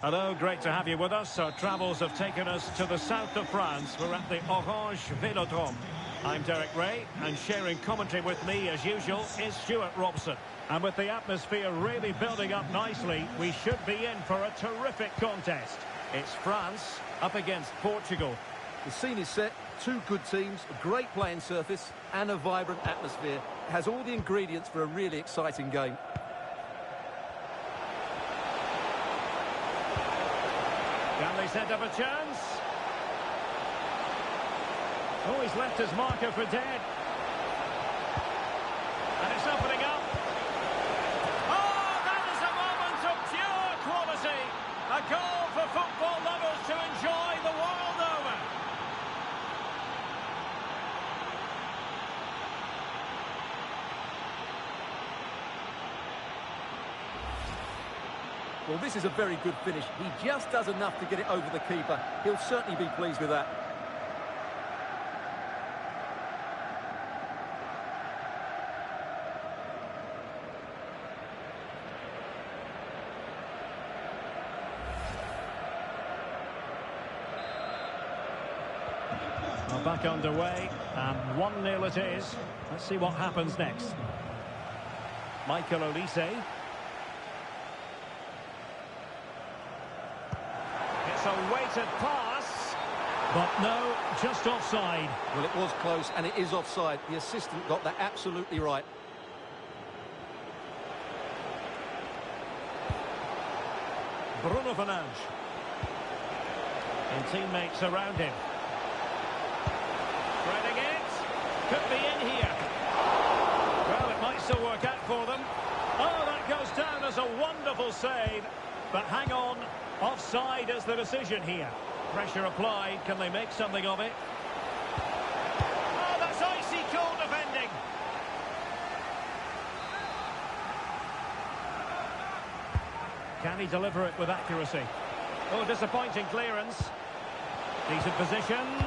Hello, great to have you with us. Our travels have taken us to the south of France. We're at the Orange Velodrome. I'm Derek Ray, and sharing commentary with me, as usual, is Stuart Robson. And with the atmosphere really building up nicely, we should be in for a terrific contest. It's France up against Portugal. The scene is set, two good teams, a great playing surface, and a vibrant atmosphere. It has all the ingredients for a really exciting game. Can they set up a chance? Oh, he's left his marker for dead. And it's opening up. Oh, that is a moment of pure quality. A goal for football lovers to enjoy the world over. Well, this is a very good finish. He just does enough to get it over the keeper. He'll certainly be pleased with that. Well, back underway, and 1-0 it is. Let's see what happens next. Michael Olise. A weighted pass, but no, just offside. Well, it was close, and it is offside. The assistant got that absolutely right. Bruno Fernandes. And teammates around him. Threading it. Could be in here. Well, it might still work out for them. Oh, that goes down as a wonderful save. But hang on. Offside is the decision here. Pressure applied. Can they make something of it? Oh, that's icy cold defending. Can he deliver it with accuracy? Oh, disappointing clearance. Decent position.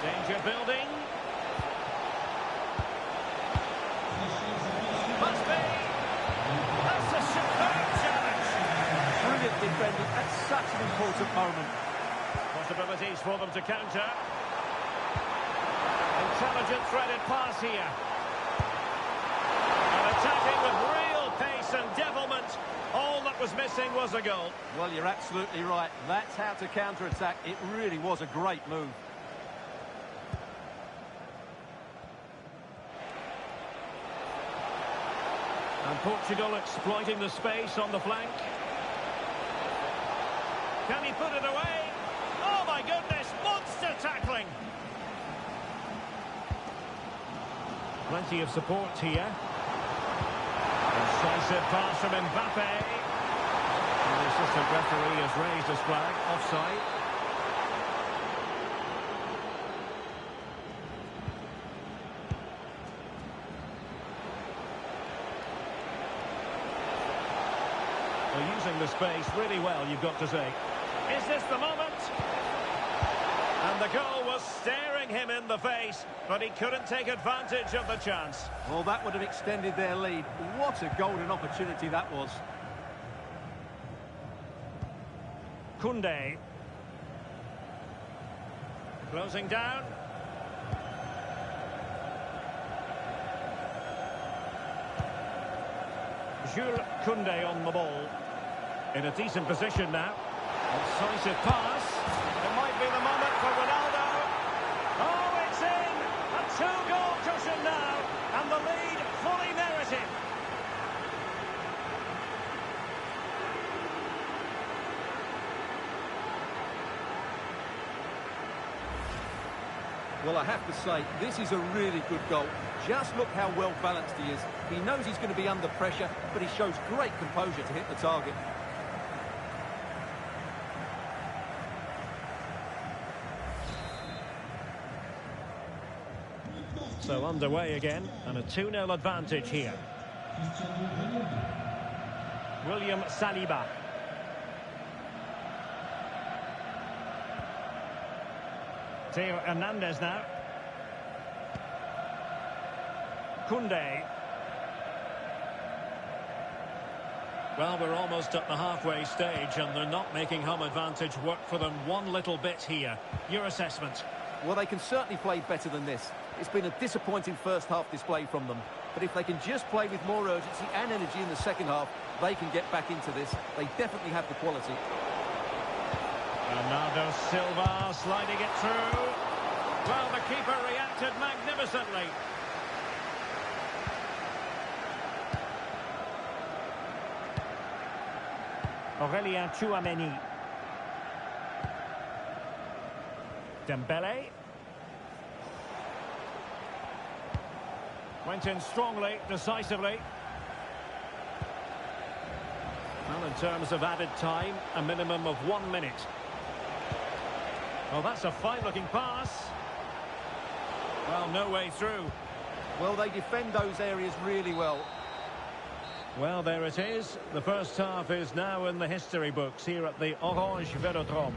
Danger building. Must be. That's a superb challenge. Brilliant defending at such an important moment. Possibilities for them to counter. Intelligent threaded pass here. And attacking with real pace and devilment. All that was missing was a goal. Well, you're absolutely right. That's how to counter-attack. It really was a great move. And Portugal exploiting the space on the flank. Can he put it away? Oh my goodness, monster tackling! Plenty of support here. Incisive pass from Mbappé. And the assistant referee has raised his flag, offside. They're using the space really well, you've got to say. Is this the moment? And the goal was staring him in the face, but he couldn't take advantage of the chance. Well, that would have extended their lead. What a golden opportunity that was. Koundé. Closing down. Jules Koundé on the ball. In a decent position now. Incisive pass. It might be the moment for Ronaldo. Oh, it's in! A two-goal cushion now. And the lead fully merited. Well, I have to say, this is a really good goal. Just look how well balanced he is. He knows he's going to be under pressure, but he shows great composure to hit the target. So underway again, and a 2-0 advantage here. William Saliba. Theo Hernandez now. Koundé. Well, we're almost at the halfway stage and they're not making home advantage work for them one little bit here. Your assessment? Well, they can certainly play better than this. It's been a disappointing first half display from them. But if they can just play with more urgency and energy in the second half, they can get back into this. They definitely have the quality. Bernardo Silva sliding it through. Well, the keeper reacted magnificently. Aurélien Tchouameni. Dembele. Went in strongly, decisively. Well, in terms of added time, a minimum of 1 minute. Well, that's a fine-looking pass. Well, no way through. Well, they defend those areas really well. Well, there it is. The first half is now in the history books here at the Orange Velodrome.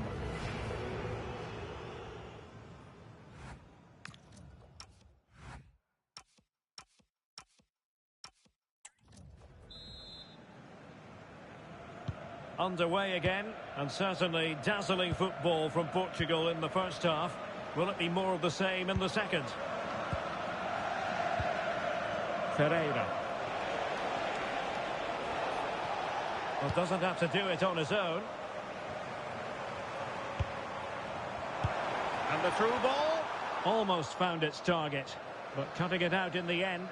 Underway again, and certainly dazzling football from Portugal in the first half. Will it be more of the same in the second? Ferreira. Well, doesn't have to do it on his own. And the through ball almost found its target, but cutting it out in the end.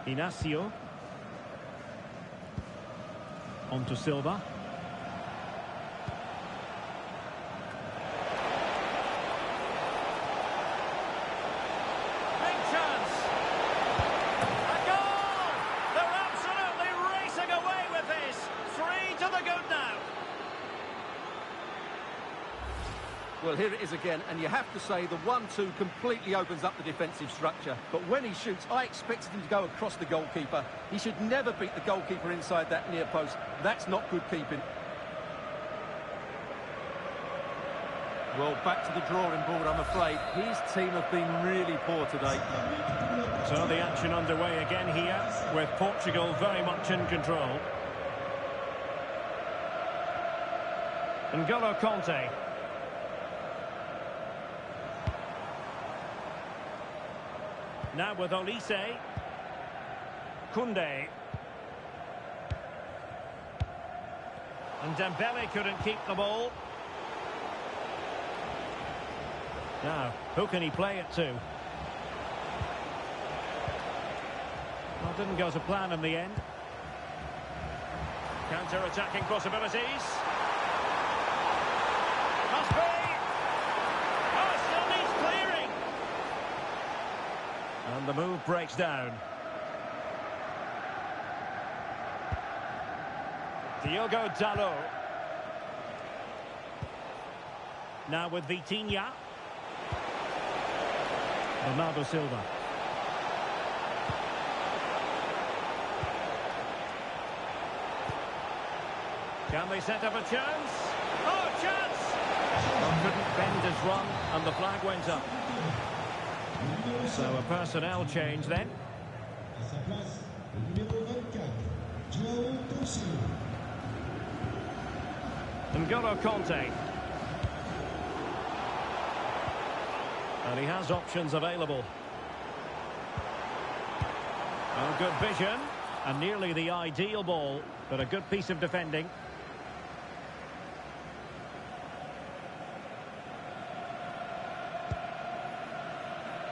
Inacio. On to Silva. Big chance. A goal! They're absolutely racing away with this. 3 to the good now. Well, here it is again, and you have to say the 1-2 completely opens up the defensive structure. But when he shoots, I expected him to go across the goalkeeper. He should never beat the goalkeeper inside that near post. That's not good keeping. Well, back to the drawing board, I'm afraid. His team have been really poor today. So the action underway again here, with Portugal very much in control. N'Golo Kanté. Now with Olise. Koundé. And Dembele couldn't keep the ball. Now, who can he play it to? Well, didn't go to plan in the end. Counter-attacking possibilities. Must be! Oh, it still needs clearing! And the move breaks down. Diogo Dalot. Now with Vitinha. Bernardo Silva. Can they set up a chance? Oh, chance! Well, couldn't bend his run, and the flag went up. So a personnel change then. N'Golo Kanté. And he has options available. Oh, good vision. And nearly the ideal ball, but a good piece of defending.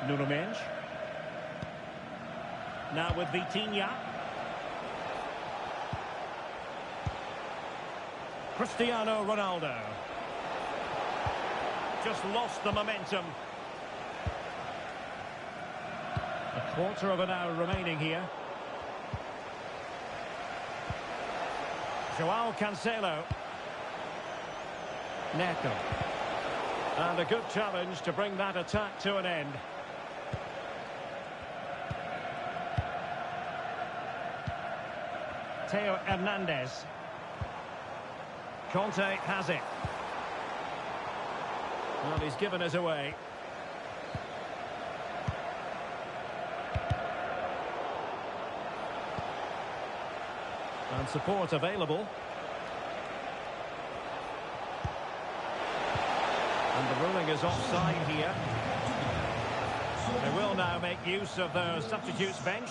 Nuno Mendes. Now with Vitinha. Cristiano Ronaldo. Just lost the momentum. A quarter of an hour remaining here. Joao Cancelo. Neto. And a good challenge to bring that attack to an end. Theo Hernandez. Conte has it. Well, he's given us away. And support available. And the ruling is offside here. They will now make use of their substitutes bench.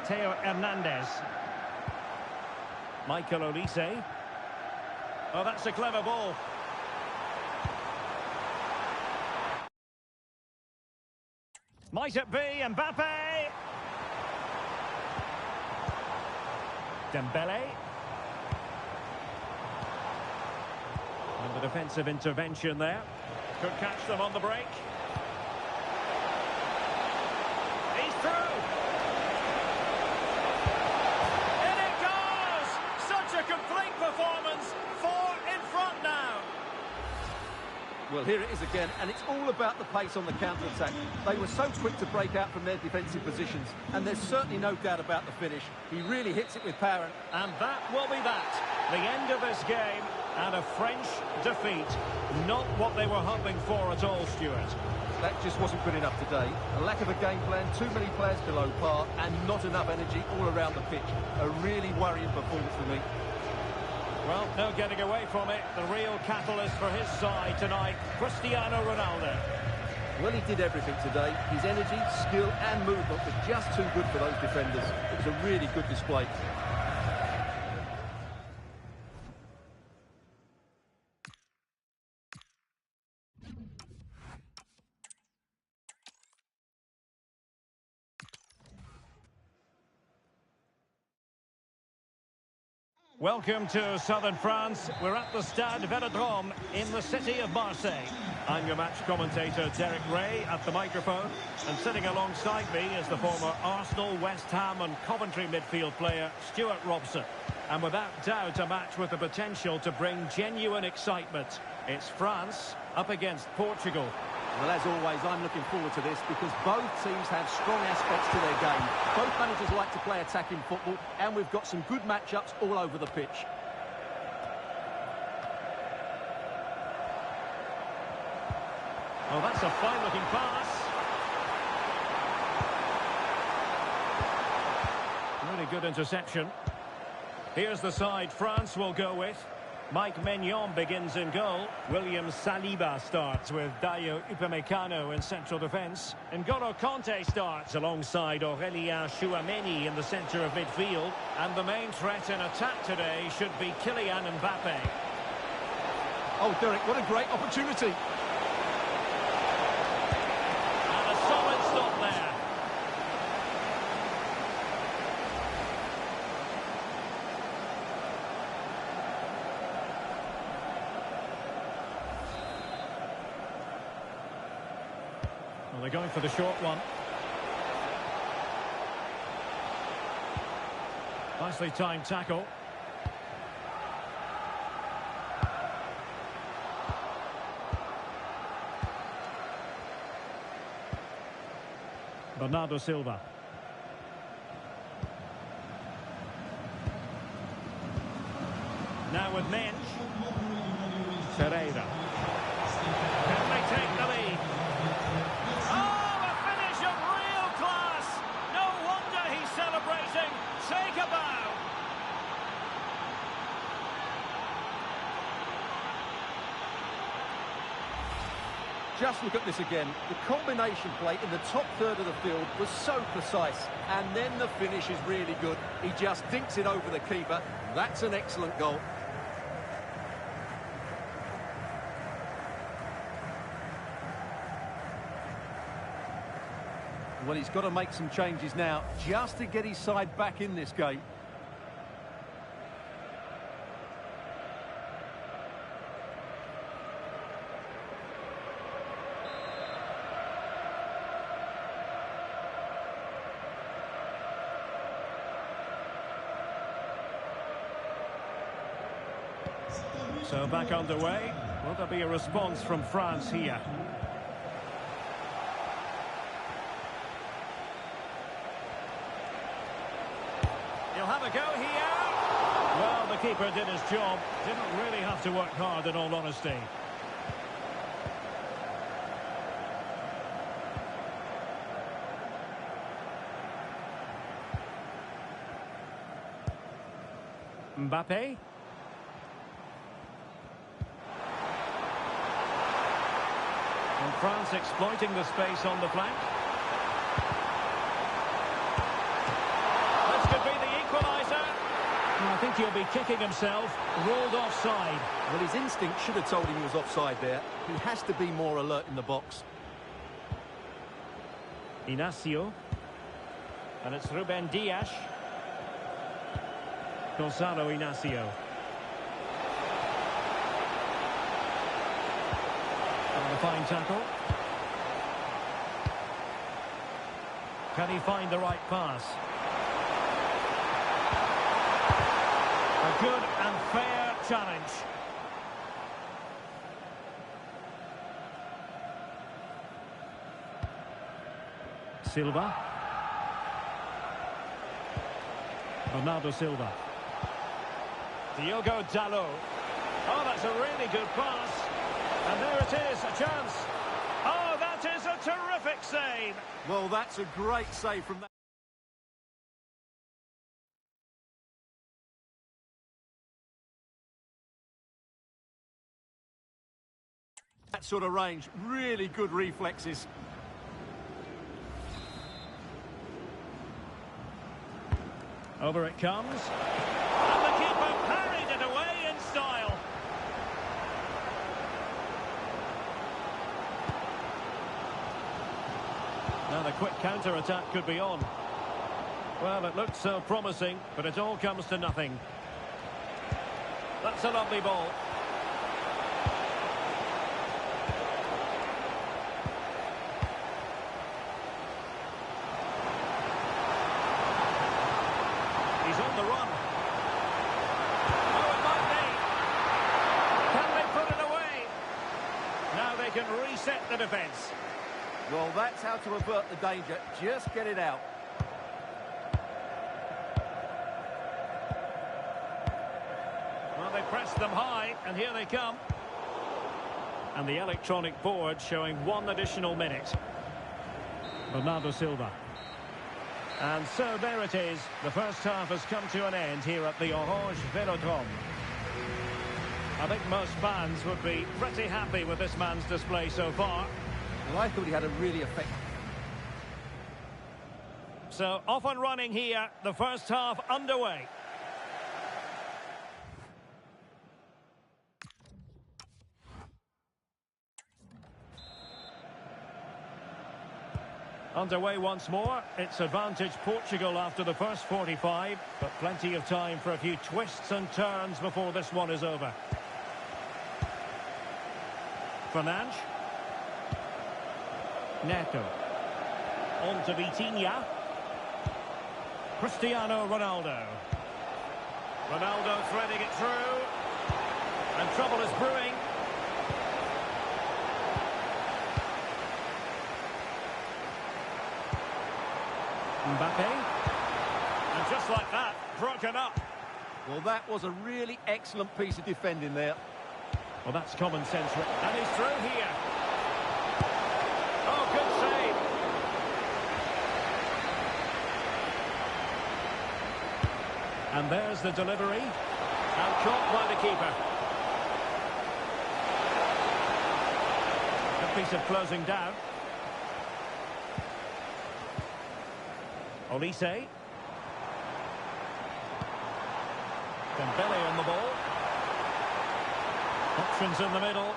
Theo Hernandez. Michael Olise. Oh, that's a clever ball. Might it be Mbappé? Dembele. And the defensive intervention there. Could catch them on the break. He's through. In it goes! Such a complete performance. 4 in front now. Well, here it is again, and it's all about the pace on the counter-attack. They were so quick to break out from their defensive positions, and there's certainly no doubt about the finish. He really hits it with power. And that will be that. The end of this game, and a French defeat. Not what they were hoping for at all, Stuart. That just wasn't good enough today. A lack of a game plan, too many players below par, and not enough energy all around the pitch. A really worrying performance for me. Well, no getting away from it. The real catalyst for his side tonight, Cristiano Ronaldo. Well, he did everything today. His energy, skill and movement were just too good for those defenders. It was a really good display. Welcome to southern France. We're at the Stade Velodrome in the city of Marseille. I'm your match commentator, Derek Ray, at the microphone. And sitting alongside me is the former Arsenal, West Ham and Coventry midfield player, Stuart Robson. And without doubt, a match with the potential to bring genuine excitement. It's France up against Portugal. Well, as always, I'm looking forward to this because both teams have strong aspects to their game. Both managers like to play attacking football, and we've got some good matchups all over the pitch. Oh, that's a fine-looking pass. Really good interception. Here's the side France will go with. Mike Maignan begins in goal. William Saliba starts with Dayo Upamecano in central defence. N'Golo Kanté starts alongside Aurélien Tchouameni in the centre of midfield. And the main threat in attack today should be Kylian Mbappé. Oh, Derek, what a great opportunity. And a solid stop there. Well, they're going for the short one. Nicely timed tackle. Bernardo Silva. Now with Mensch. Pereira. Can they take the lead? Oh, a finish of real class! No wonder he's celebrating. Take a bow. Just look at this again. The combination play in the top third of the field was so precise. And then the finish is really good. He just dinks it over the keeper. That's an excellent goal. Well, he's got to make some changes now just to get his side back in this game. So back underway. Will there be a response from France here? He'll have a go here. Well, the keeper did his job. Didn't really have to work hard, in all honesty. Mbappé. And France exploiting the space on the flank. This could be the equaliser. I think he'll be kicking himself. Ruled offside. Well, his instinct should have told him he was offside there. He has to be more alert in the box. Inacio. And it's Ruben Dias. Gonzalo Inacio. And a fine tackle. Can he find the right pass? A good and fair challenge. Silva. Bernardo Silva. Diogo Dalot. Oh, that's a really good pass. And there it is, a chance. Oh, that is a terrific save. Well, that's a great save from that. That sort of range, really good reflexes. Over it comes. And the keeper parried it away in style. Now the quick counter-attack could be on. Well, it looked so promising, but it all comes to nothing. That's a lovely ball. He's on the run. Oh, it might be. Can they put it away? Now they can reset the defence. Well, that's how to avert the danger. Just get it out. Well, they pressed them high, and here they come. And the electronic board showing 1 additional minute. Bernardo Silva. And so there it is. The first half has come to an end here at the Orange Velodrome. I think most fans would be pretty happy with this man's display so far. Well, I thought he had a really effective... So off and running here, the first half underway. Underway once more. It's advantage Portugal after the first 45, but plenty of time for a few twists and turns before this one is over. Fernandes. Neto. On to Vitinha. Cristiano Ronaldo. Ronaldo threading it through. And trouble is brewing. Mbappé. And just like that, broken up. Well, that was a really excellent piece of defending there. Well, that's common sense. And he's through here. Oh, good save. And there's the delivery. And caught by the keeper. A piece of closing down. Olise. Dembele on the ball. Options in the middle.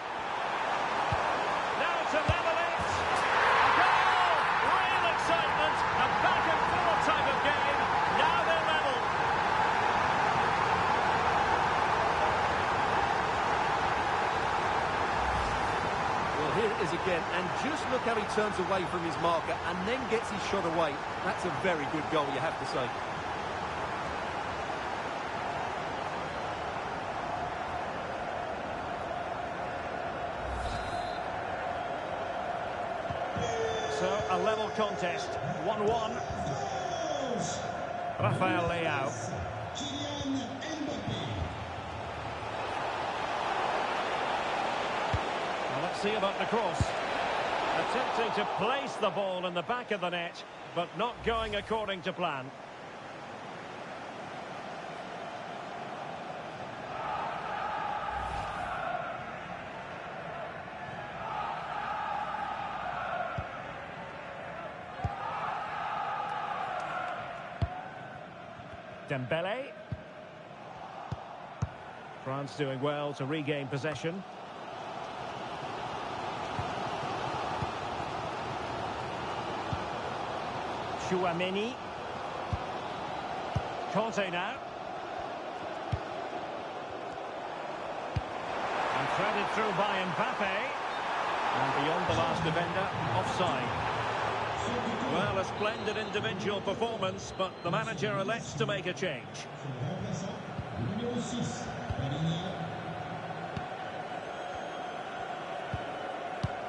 Now to level it. A goal! Real excitement. A back and forth type of game. Now they're level. Well, here it is again, and just look how he turns away from his marker and then gets his shot away. That's a very good goal, you have to say. So, a level contest, 1-1. Rafael Leao. Well, let's see about the cross. Attempting to place the ball in the back of the net, but not going according to plan. Dembele. France doing well to regain possession. Chouameni. Conte now. And threaded through by Mbappé. And beyond the last defender, offside. Well, a splendid individual performance, but the manager elects to make a change.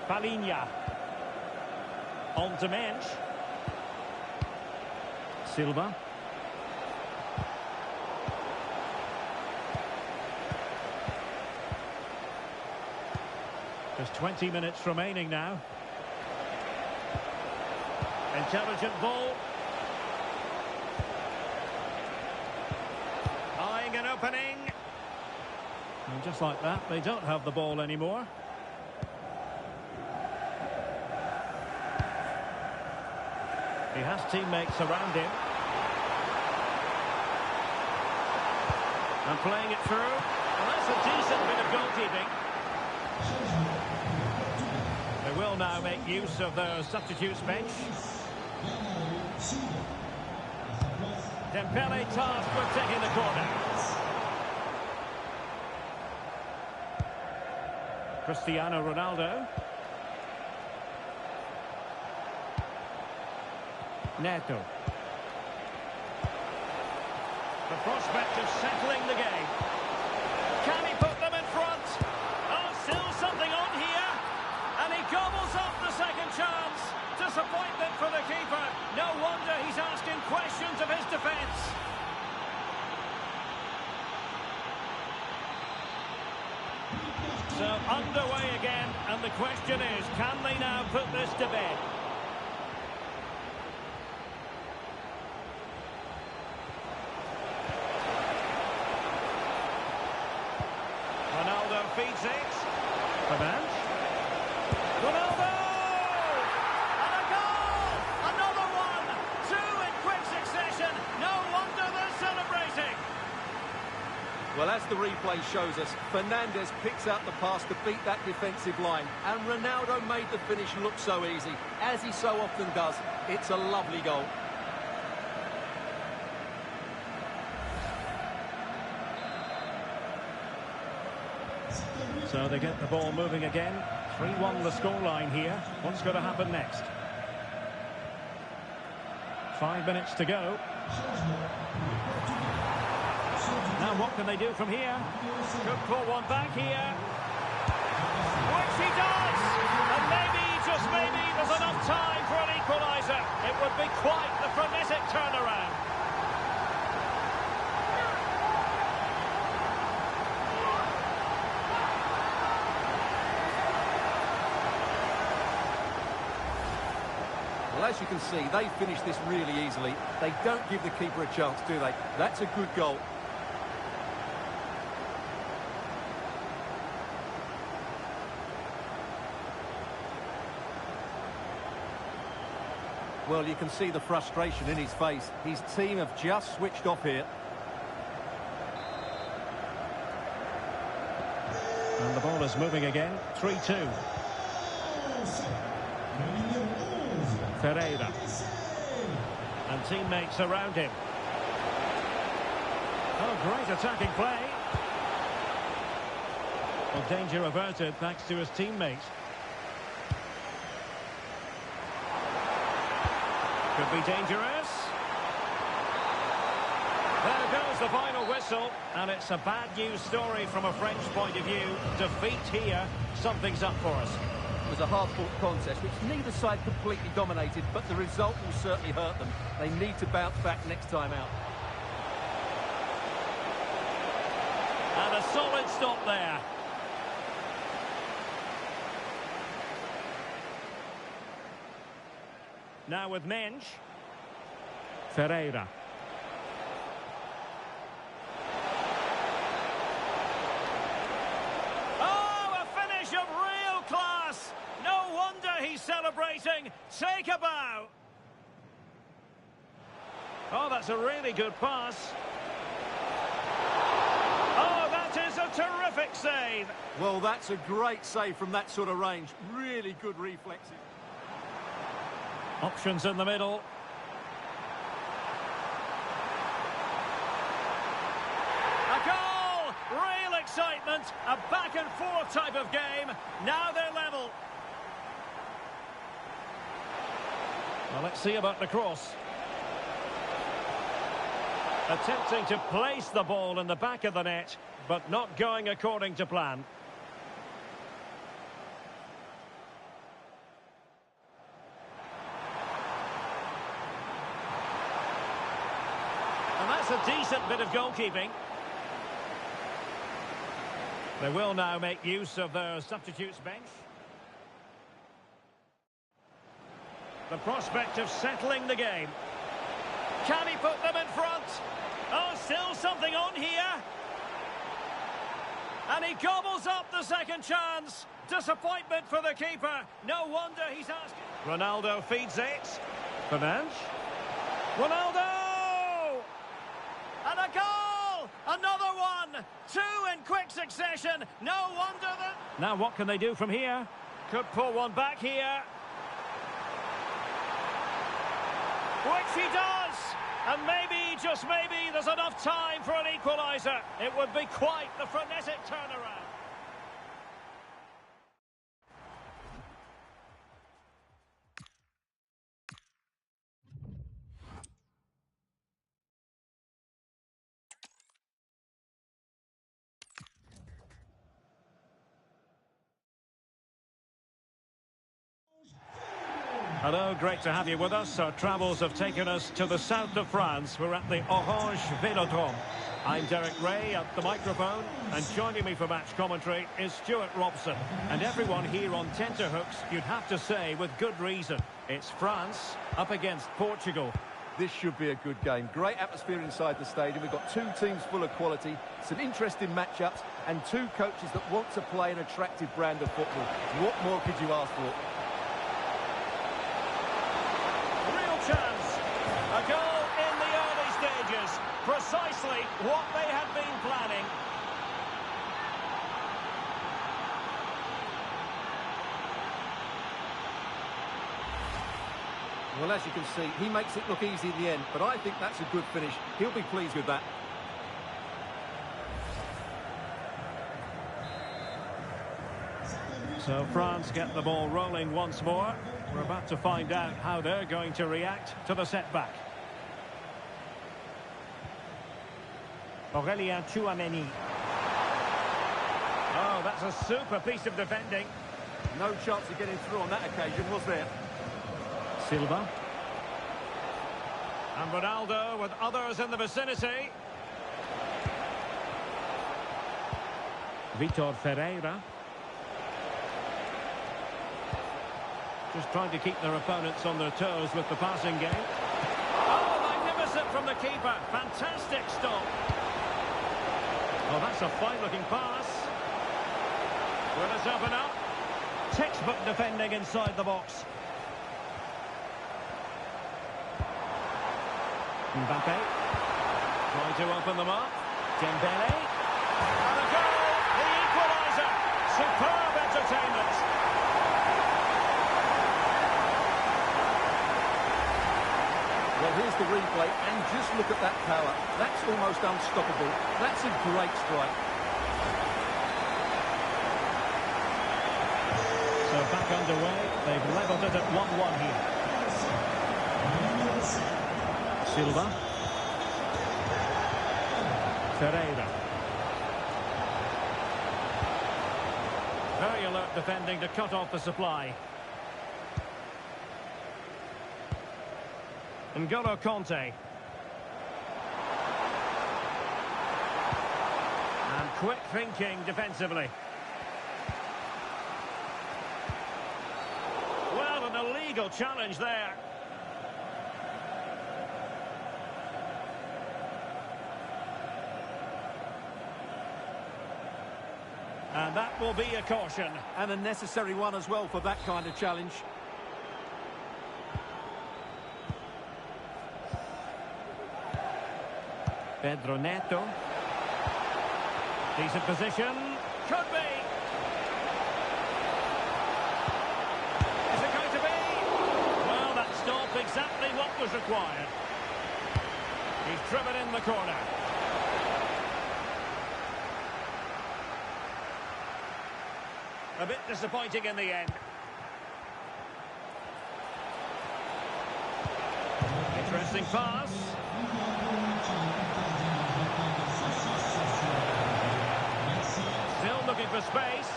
Palinha. On to Mensch. Silva. There's 20 minutes remaining now. Intelligent ball. Eyeing an opening. And just like that, they don't have the ball anymore. He has teammates around him. And playing it through. And that's a decent bit of goalkeeping. They will now make use of their substitutes bench. Dembele tasked with taking the corner. Cristiano Ronaldo. Neto. The prospect of settling the game. Can he put them in front? Oh, still something on here. And he gobbles up the second chance. Disappointment for the keeper. No wonder he's asking questions of his defence. So underway again, and the question is, can they now put this to bed? Ronaldo feeds it. Fernandes. Ronaldo! And a goal! Another one! Two in quick succession. No wonder they're celebrating. Well, as the replay shows us, Fernandes picks out the pass to beat that defensive line. And Ronaldo made the finish look so easy, as he so often does. It's a lovely goal. So they get the ball moving again. 3-1 the scoreline here. What's going to happen next? 5 minutes to go. Now what can they do from here? Could pull one back here. Which he does! And maybe, just maybe, there's enough time for an equaliser. It would be quite the frenetic turnaround. Well, as you can see, they finish this really easily. They don't give the keeper a chance, do they? That's a good goal. Well, you can see the frustration in his face. His team have just switched off here. And the ball is moving again. 3-2. Ferreira. And teammates around him. Oh, great attacking play. Well, danger averted thanks to his teammates. Could be dangerous. There goes the final whistle. And it's a bad news story from a French point of view. Defeat here. Something's up for us. It was a hard-fought contest, which neither side completely dominated, but the result will certainly hurt them. They need to bounce back next time out. And a solid stop there. Now with Mensch. Ferreira. Oh, a finish of real class. No wonder he's celebrating. Take a bow. Oh, that's a really good pass. Oh, that is a terrific save. Well, that's a great save from that sort of range. Really good reflexes. Options in the middle. A goal! Real excitement. A back-and-forth type of game. Now they're level. Well, let's see about the cross. Attempting to place the ball in the back of the net, but not going according to plan. And that's a decent bit of goalkeeping. They will now make use of their substitutes bench. The prospect of settling the game. Can he put them in front? Oh, still something on here. And he gobbles up the second chance. Disappointment for the keeper. No wonder he's asking. Ronaldo feeds it. Fernandes. Ronaldo! And a goal! Another one! Two in quick succession. No wonder that... Now what can they do from here? Could pull one back here. Which he does! And maybe, just maybe, there's enough time for an equaliser. It would be quite the frenetic turnaround. Hello, great to have you with us. Our travels have taken us to the south of France. We're at the Orange Velodrome. I'm Derek Ray at the microphone, and joining me for match commentary is Stuart Robson. And everyone here on tenterhooks, you'd have to say, with good reason. It's France up against Portugal. This should be a good game. Great atmosphere inside the stadium. We've got two teams full of quality, some interesting matchups, and two coaches that want to play an attractive brand of football. What more could you ask for? Chance. A goal in the early stages. Precisely what they had been planning. Well, as you can see, he makes it look easy in the end, but I think that's a good finish. He'll be pleased with that. So France get the ball rolling once more. We're about to find out how they're going to react to the setback. Aurélien Tchouameni. Oh, that's a super piece of defending. No chance of getting through on that occasion, was there? Silva. And Ronaldo with others in the vicinity. Vitor Ferreira. Just trying to keep their opponents on their toes with the passing game. Oh, magnificent from the keeper. Fantastic stop. Oh, that's a fine-looking pass. Will it open up? Textbook defending inside the box. Mbappé. Trying to open them up. Dembele. And a goal! The equaliser. Superb entertainment. Well, here's the replay, and just look at that power. That's almost unstoppable. That's a great strike. So back underway. They've levelled it at 1-1 here. Silva. Ferreira. Very alert Smart defending to cut off the supply. N'Golo Kante. And quick thinking defensively. Well, an illegal challenge there. And that will be a caution. And a necessary one as well for that kind of challenge. Pedro Neto. Decent position. Could be. Is it going to be? Well, that stopped exactly what was required. He's driven in the corner. A bit disappointing in the end. Interesting pass. Still looking for space.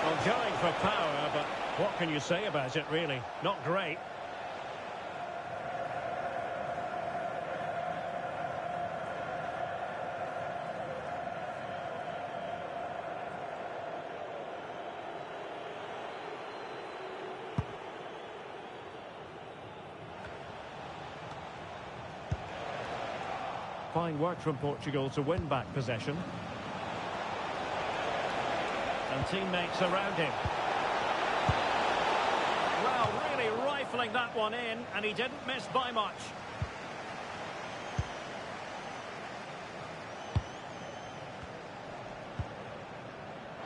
Well, going for power, but what can you say about it, really? Not great. Fine work from Portugal to win back possession. And teammates around him. Well, really rifling that one in, and he didn't miss by much.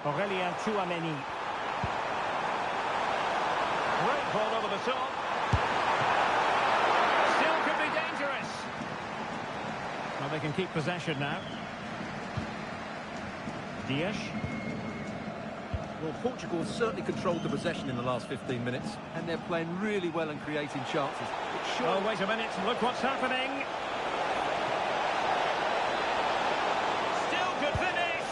Aurélien Tchouameni. Great ball over the top. Still could be dangerous. Well, they can keep possession now. Dias. Well, Portugal has certainly controlled the possession in the last 15 minutes, and they're playing really well and creating chances. Oh, wait a minute, look what's happening. Still good finish.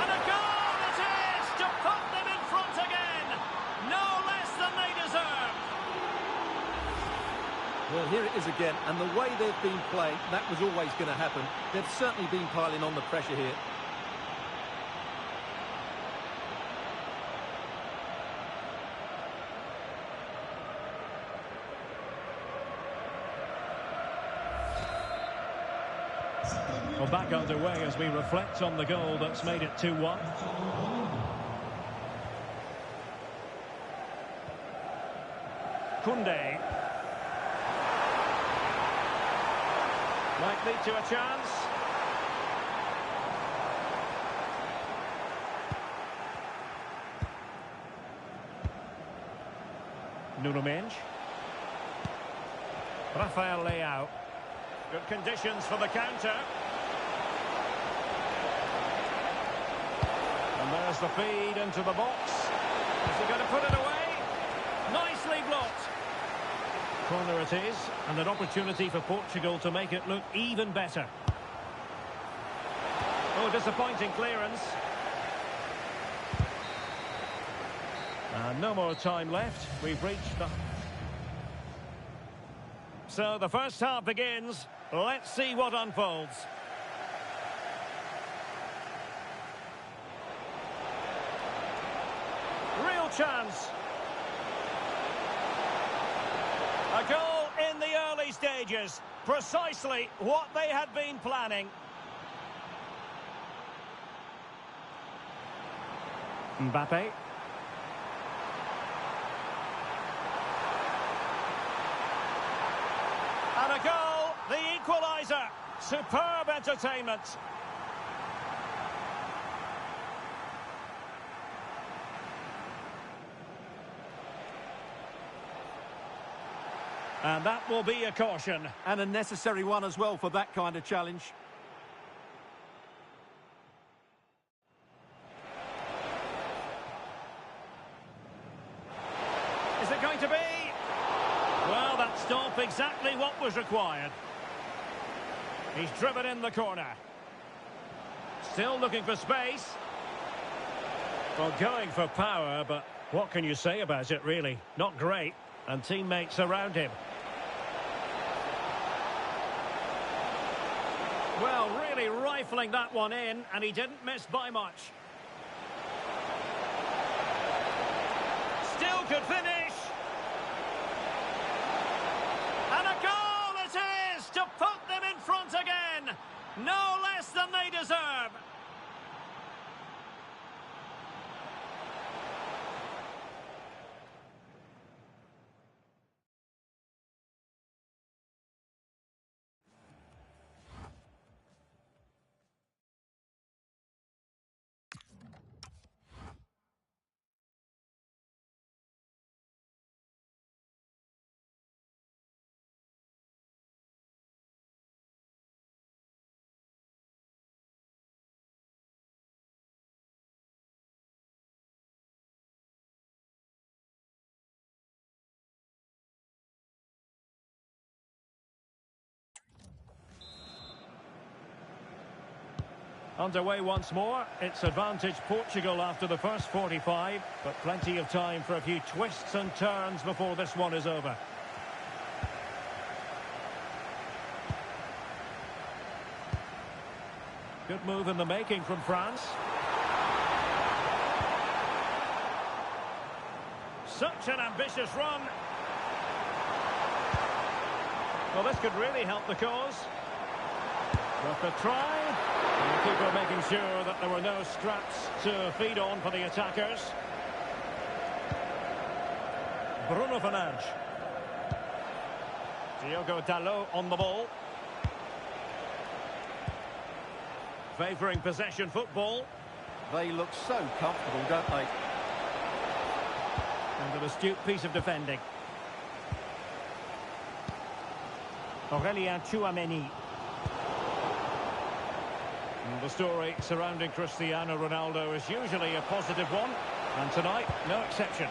And a goal it is to put them in front again. No less than they deserve. Well, here it is again, and the way they've been playing, that was always going to happen. They've certainly been piling on the pressure here. Well, back underway as we reflect on the goal that's made it 2-1. Koundé. Might lead to a chance. Nuno Mendes. Rafael Leao. Good conditions for the counter. And there's the feed into the box. Is he going to put it away? Nicely blocked. Corner it is, and an opportunity for Portugal to make it look even better. Oh, disappointing clearance. And no more time left. We've reached the... So the first half begins. Let's see what unfolds. Real chance. A goal in the early stages. Precisely what they had been planning. Mbappé. And a goal, the equaliser. Superb entertainment. And that will be a caution. And a necessary one as well for that kind of challenge. Is it going to be? Well, that stopped exactly what was required. He's driven in the corner. Still looking for space. Well, going for power, but what can you say about it, really? Not great. And teammates around him. Well, really rifling that one in, and he didn't miss by much. Still could finish. And a goal it is to put them in front again. No less than they deserve. Underway once more. It's advantage Portugal after the first 45, but plenty of time for a few twists and turns before this one is over. Good move in the making from France. Such an ambitious run. Well, this could really help the cause. Worth a try. And the keeper making sure that there were no scraps to feed on for the attackers. Bruno Fernandes. Diogo Dalot on the ball. Favouring possession football. They look so comfortable, don't they? And an astute piece of defending. Aurelien Tchouameni. And the story surrounding Cristiano Ronaldo is usually a positive one, and tonight, no exception.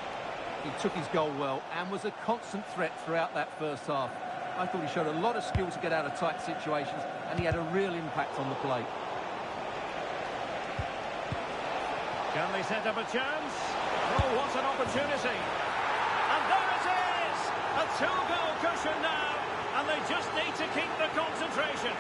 He took his goal well and was a constant threat throughout that first half. I thought he showed a lot of skill to get out of tight situations, and he had a real impact on the play. Can they set up a chance? Oh, what an opportunity. And there it is! A two-goal cushion now, and they just need to keep the concentration.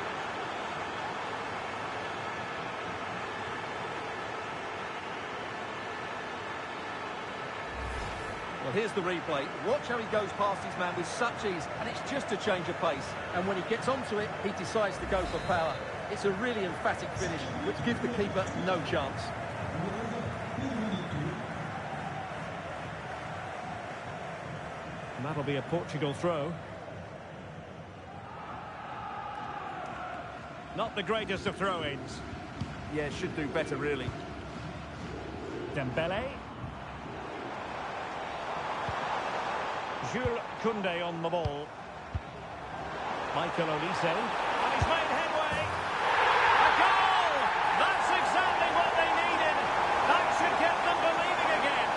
Well, here's the replay. Watch how he goes past his man with such ease, and it's just a change of pace. And when he gets onto it, he decides to go for power. It's a really emphatic finish, which gives the keeper no chance. And that'll be a Portugal throw. Not the greatest of throw-ins. Yeah, should do better, really. Dembele. Jules Koundé on the ball. Michael Olise. And he's made headway. A goal! That's exactly what they needed. That should get them believing again.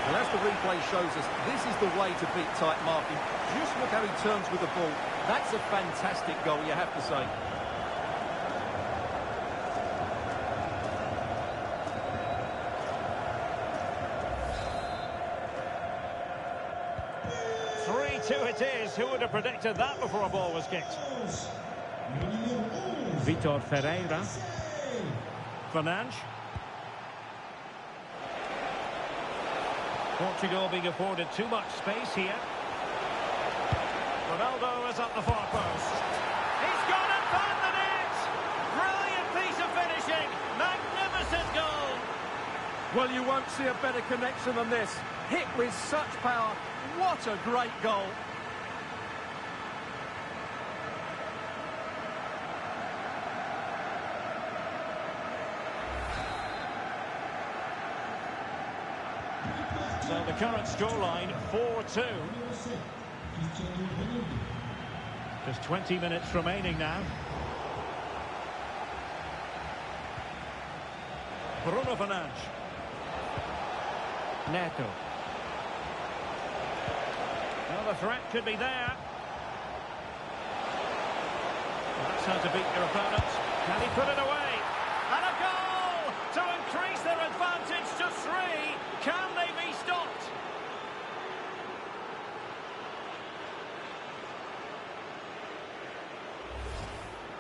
Well, as the replay shows us, this is the way to beat tight marking. Just look how he turns with the ball. That's a fantastic goal, you have to say. It is. Who would have predicted that before a ball was kicked? Vitor Ferreira. Fernandes. Portugal being afforded too much space here. Ronaldo is at the far post. He's gone and found the net! Brilliant piece of finishing. Magnificent goal. Well, you won't see a better connection than this. Hit with such power. What a great goal. So the current scoreline, 4-2. Just 20 minutes remaining now. Bruno Fernandes. Neto. Well, the threat could be there. That's how to beat your opponent. Can he put it away? And a goal to increase their advantage to 3. Can they be stopped?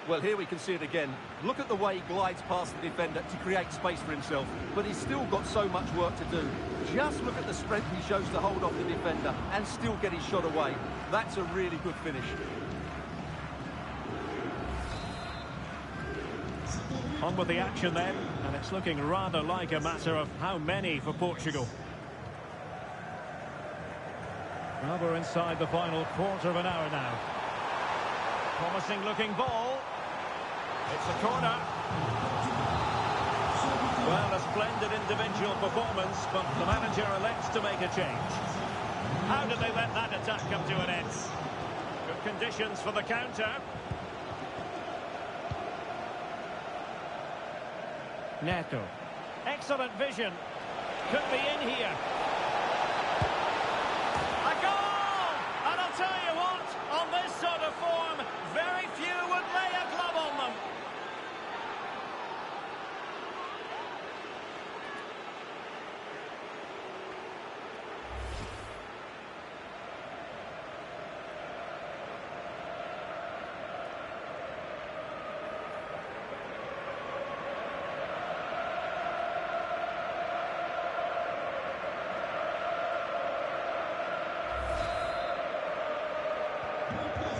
Well, here we can see it again. Look at the way he glides past the defender to create space for himself. But he's still got so much work to do. Just look at the strength he shows to hold off the defender and still get his shot away. That's a really good finish. On with the action then, and it's looking rather like a matter of how many for Portugal. Well, we're inside the final quarter of an hour now. Promising looking ball. It's a corner. Well, a splendid individual performance, but the manager elects to make a change. How did they let that attack come to an end? Good conditions for the counter. Neto. Excellent vision. Could be in here. A goal! And I'll tell you what, on this sort of form, very few would lay a glove on them.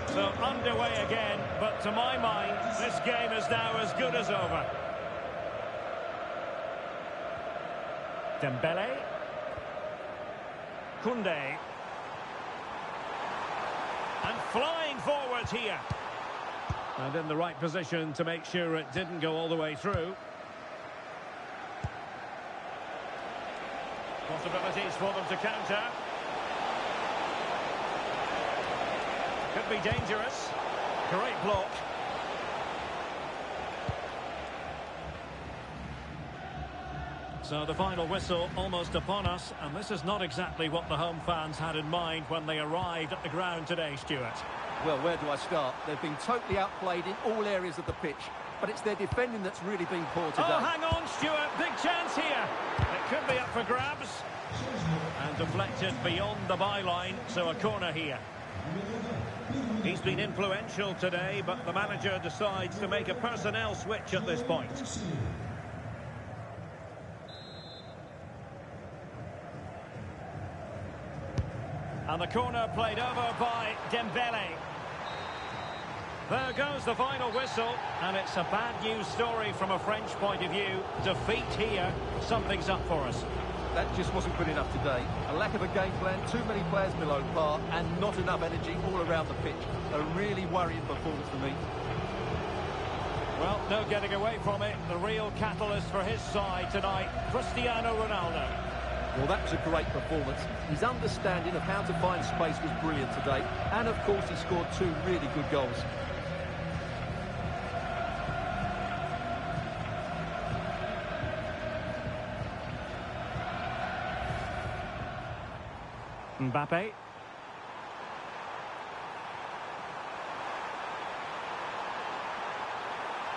So underway again, but to my mind, this game is now as good as over. Dembele. Koundé. And flying forward here. And in the right position to make sure it didn't go all the way through. Possibilities for them to counter. Could be dangerous. Great block. So the final whistle almost upon us, and this is not exactly what the home fans had in mind when they arrived at the ground today, Stuart. Well, where do I start? They've been totally outplayed in all areas of the pitch, but it's their defending that's really been poor today. Oh, hang on, Stuart. Big chance here. It could be up for grabs. And deflected beyond the byline, so a corner here. He's been influential today, but the manager decides to make a personnel switch at this point. And the corner played over by Dembele. There goes the final whistle, and it's a bad news story from a French point of view. Defeat here, something's up for us. That just wasn't good enough today. A lack of a game plan, too many players below par, and not enough energy all around the pitch. A really worrying performance for me. Well, no getting away from it. The real catalyst for his side tonight, Cristiano Ronaldo. Well, that was a great performance. His understanding of how to find space was brilliant today. And, of course, he scored 2 really good goals. Mbappé.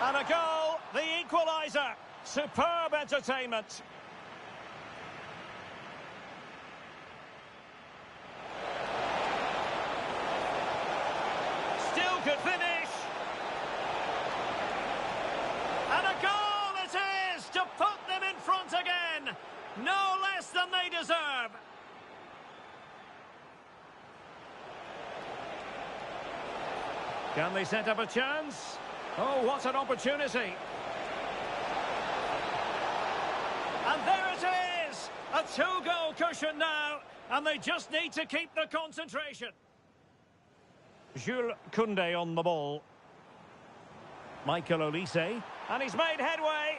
And a goal, the equaliser. Superb entertainment. Still could finish. And a goal it is to put them in front again. No less than they deserve. Can they set up a chance? Oh, what an opportunity. And there it is! A 2-goal cushion now, and they just need to keep the concentration. Jules Koundé on the ball. Michael Olise, and he's made headway.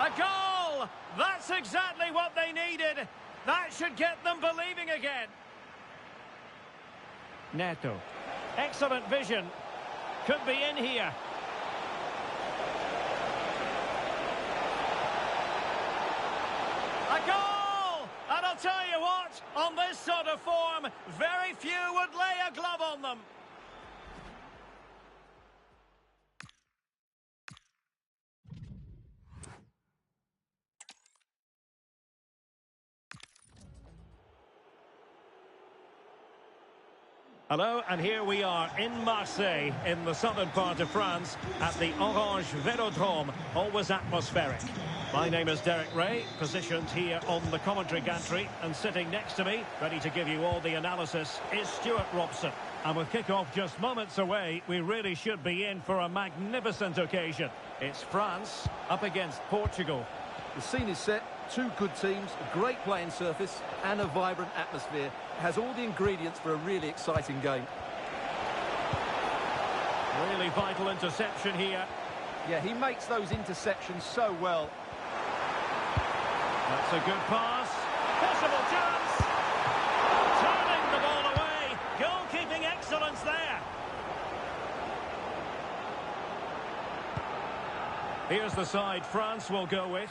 A goal! That's exactly what they needed. That should get them believing again. Neto. Excellent vision. Could be in here. A goal! And a I'll tell you what, on this sort of form, very few would lay a glove on them. Hello, and here we are in Marseille, in the southern part of France, at the Orange Velodrome, always atmospheric. My name is Derek Ray, positioned here on the commentary gantry, and sitting next to me, ready to give you all the analysis, is Stuart Robson. And with kick-off just moments away, we really should be in for a magnificent occasion. It's France up against Portugal. The scene is set, two good teams, a great playing surface and a vibrant atmosphere. It has all the ingredients for a really exciting game. Really vital interception here. Yeah, he makes those interceptions so well. That's a good pass. Possible chance. Turning the ball away. Goalkeeping excellence there. Here's the side France will go with.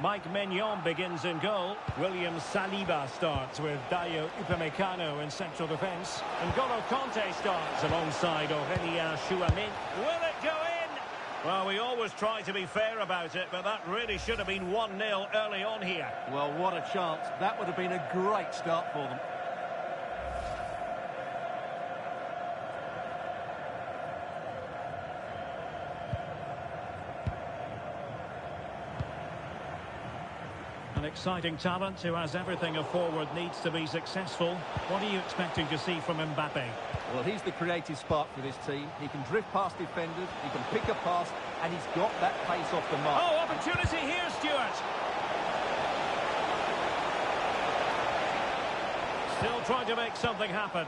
Mike Maignan begins in goal. William Saliba starts with Dayo Upamecano in central defence. And N'Golo Kanté starts alongside Aurélien Tchouameni. Will it go in? Well, we always try to be fair about it, but that really should have been 1-0 early on here. Well, what a chance. That would have been a great start for them. An exciting talent who has everything a forward needs to be successful. What are you expecting to see from Mbappé? Well, he's the creative spark for this team. He can drift past defenders, he can pick a pass, and he's got that pace off the mark. Oh, opportunity here, Stuart. Still trying to make something happen.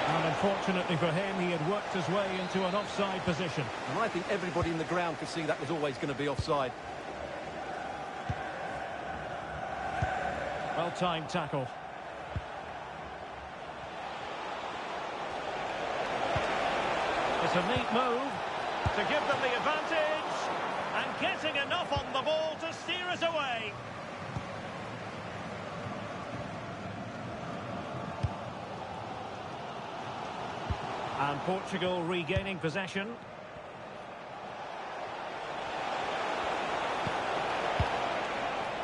And unfortunately for him, he had worked his way into an offside position. And I think everybody in the ground could see that was always going to be offside. Well-timed tackle. It's a neat move to give them the advantage. And getting enough on the ball to steer us away. And Portugal regaining possession.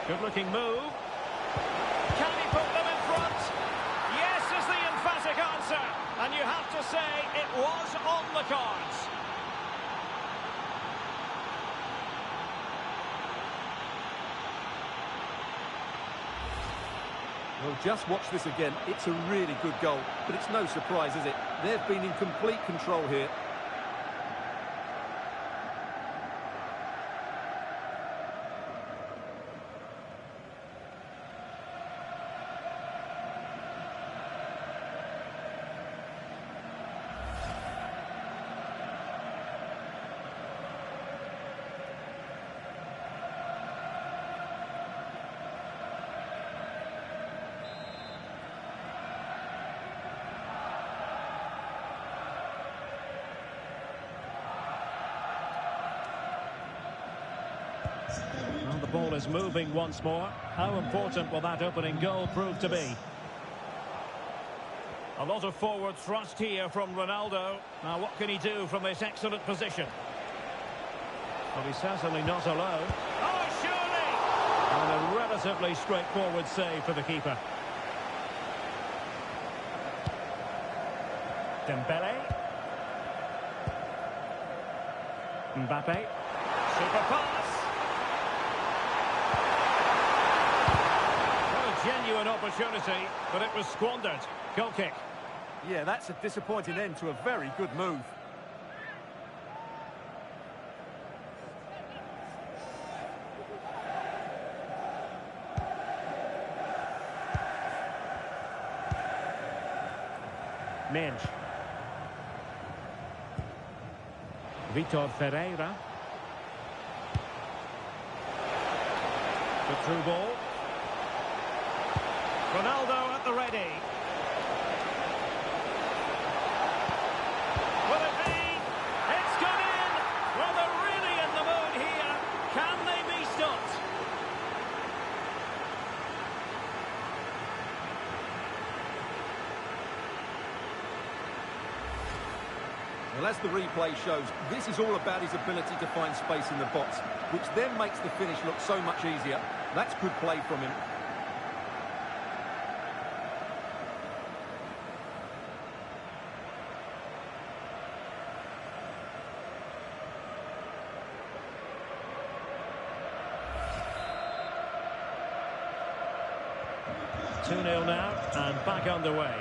Good-looking move. Can he put them in front? Yes is the emphatic answer. And you have to say it was on the cards. Well, just watch this again. It's a really good goal, but it's no surprise, is it? They've been in complete control here. Well, the ball is moving once more. How important will that opening goal prove to be? A lot of forward thrust here from Ronaldo. Now, what can he do from this excellent position? Well, he's certainly not alone. Oh, surely! And a relatively straightforward save for the keeper. Dembele. Mbappé. Super pass. Genuine opportunity, but it was squandered. Goal kick. Yeah, that's a disappointing end to a very good move. Minge. Vitor Ferreira. The through ball. Ronaldo at the ready. Will it be? It's gone in! Well, they're really in the mood here. Can they be stopped? Well, as the replay shows, this is all about his ability to find space in the box, which then makes the finish look so much easier. That's good play from him. Two-nil now, and back underway.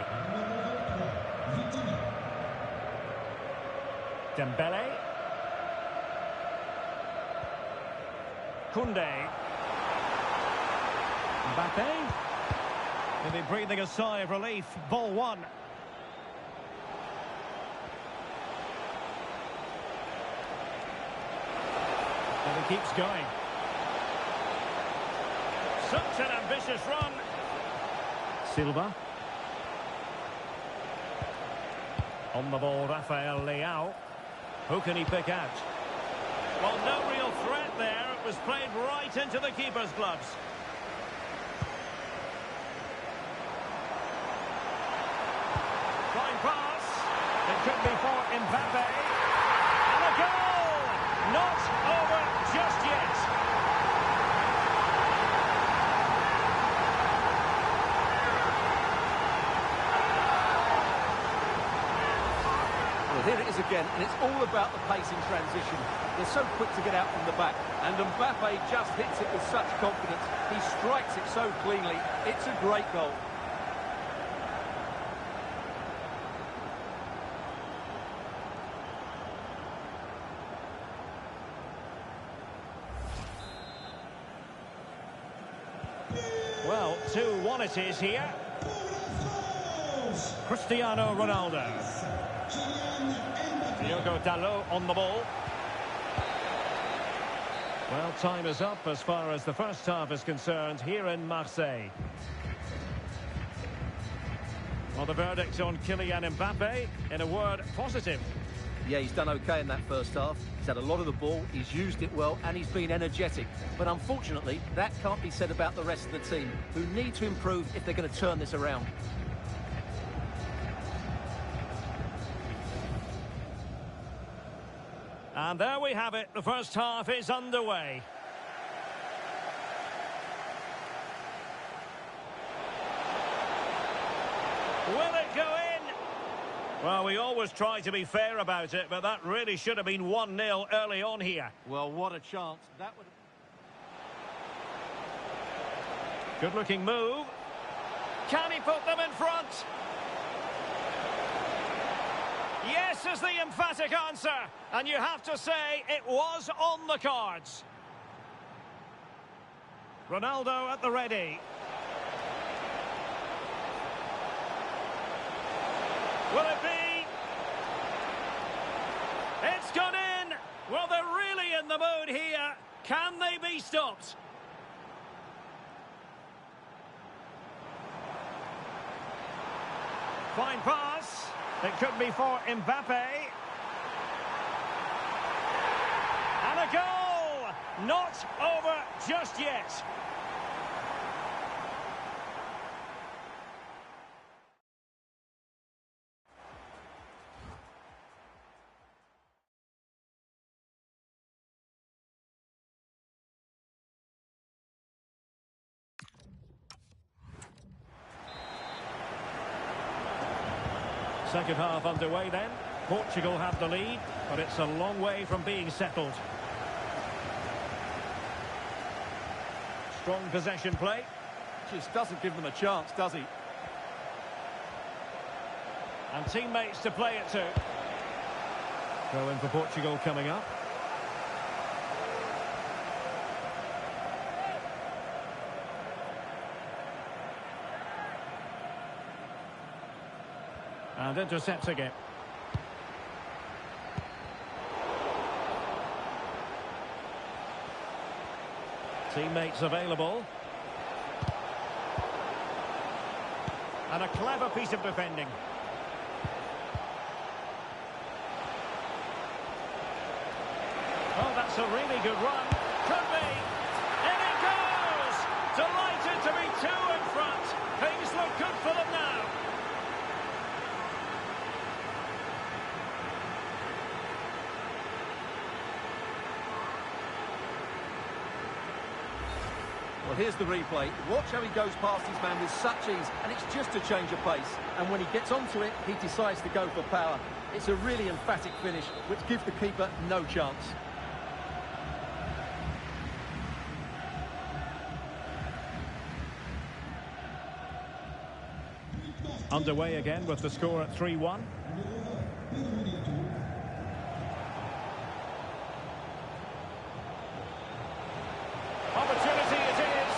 Dembele. Koundé. Mbappé. Maybe breathing a sigh of relief. Ball one. And he keeps going. Such an ambitious run. Silva. On the ball, Rafael Leao. Who can he pick out? Well, no real threat there. It was played right into the keeper's gloves. Fine pass. It could be for Mbappé. And a goal! Not over just yet. Well, here it is again, and it's all about the pace in transition. They're so quick to get out from the back, and Mbappé just hits it with such confidence. He strikes it so cleanly. It's a great goal. Well, 2-1 it is here. Cristiano Ronaldo. Diogo Dalot on the ball. Well, time is up as far as the first half is concerned here in Marseille. Well, the verdict on Kylian Mbappé, in a word, positive. Yeah, he's done okay in that first half. He's had a lot of the ball, he's used it well, and he's been energetic. But unfortunately, that can't be said about the rest of the team, who need to improve if they're going to turn this around. And there we have it. The first half is underway. Will it go in? Well, we always try to be fair about it, but that really should have been 1-0 early on here. Well, what a chance. That would. Good-looking move. Can he put them in front? Yes is the emphatic answer, and you have to say it was on the cards. Ronaldo at the ready. Will it be? It's gone in! Well, they're really in the mood here. Can they be stopped? Fine pass. It could be for Mbappé. And a goal! Not over just yet. Second half underway then. Portugal have the lead, but it's a long way from being settled. Strong possession play. Just doesn't give them a chance, does he? And teammates to play it to. Throw in for Portugal coming up. And intercepting it. Teammates available. And a clever piece of defending. Oh, that's a really good run. Could be. In it goes! Delighted to be two in front. Things look good for them now. here's the replay. Watch how he goes past his man with such ease, and it's just a change of pace. And when he gets onto it, he decides to go for power. It's a really emphatic finish, which gives the keeper no chance. Underway again with the score at 3-1. Opportunity it is.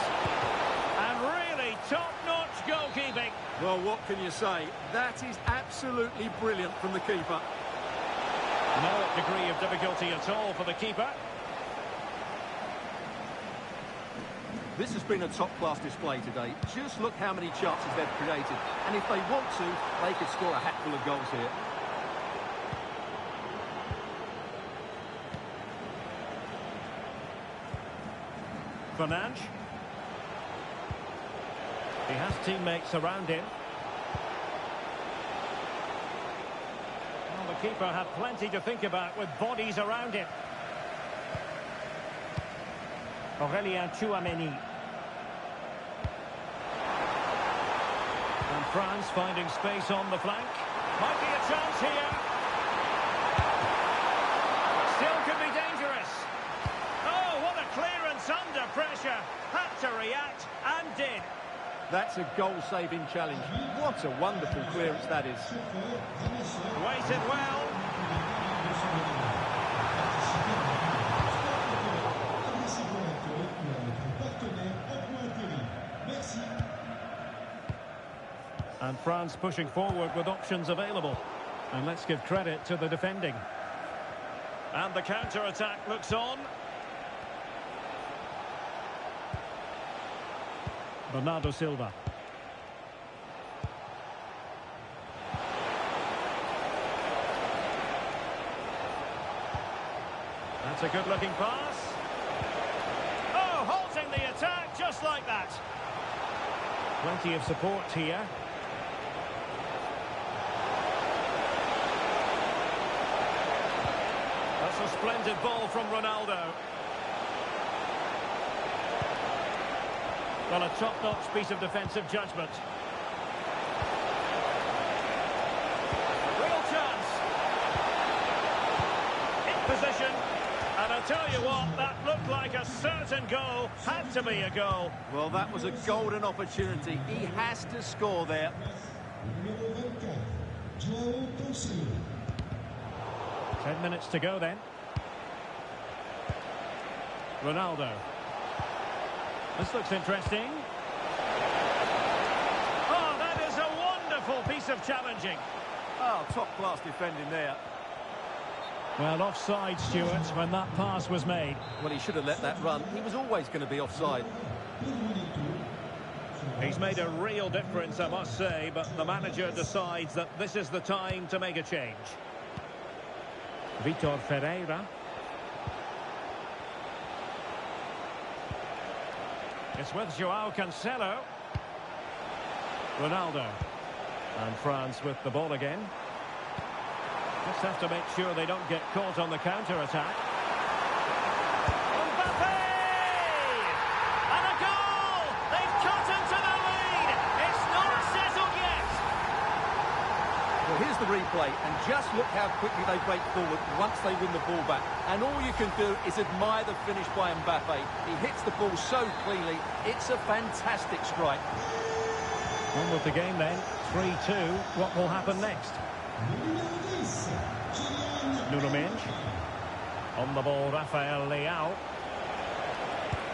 And really top-notch goalkeeping. Well, what can you say? That is absolutely brilliant from the keeper. No degree of difficulty at all for the keeper. This has been a top-class display today. Just look how many chances they've created. And if they want to, they could score a hatful of goals here. Fernandes. He has teammates around him. Well, the keeper had plenty to think about with bodies around him. Aurélien Tchouaméni. And France finding space on the flank. Might be a chance here. Still could be dangerous. Oh, what a clearance under pressure. Had to react and did. That's a goal-saving challenge. What a wonderful clearance that is. Waited well. And France pushing forward with options available. And let's give credit to the defending. And the counter-attack looks on. Bernardo Silva. That's a good-looking pass. Oh, halting the attack just like that. Plenty of support here. That's a splendid ball from Ronaldo. Well, a top-notch piece of defensive judgment. Real chance. In position. And I tell you what, that looked like a certain goal. Had to be a goal. Well, that was a golden opportunity. He has to score there. 10 minutes to go then. Ronaldo. This looks interesting. Oh, that is a wonderful piece of challenging. Oh, top-class defending there. Well, offside, Stuart, when that pass was made. Well, he should have let that run. He was always going to be offside. He's made a real difference, I must say, but the manager decides that this is the time to make a change. Vitor Ferreira. It's with Joao Cancelo. Ronaldo. And France with the ball again. Just have to make sure they don't get caught on the counter-attack. Mbappé! And a goal! They've cut into the lead! It's not settled yet! Well, here's the replay, and just look how quickly they break forward once they win the ball back. And all you can do is admire the finish by Mbappé. He hits the ball so cleanly, it's a fantastic strike. On with the game then, 3-2. What will happen next? Nuno Mendes. On the ball, Rafael Leao.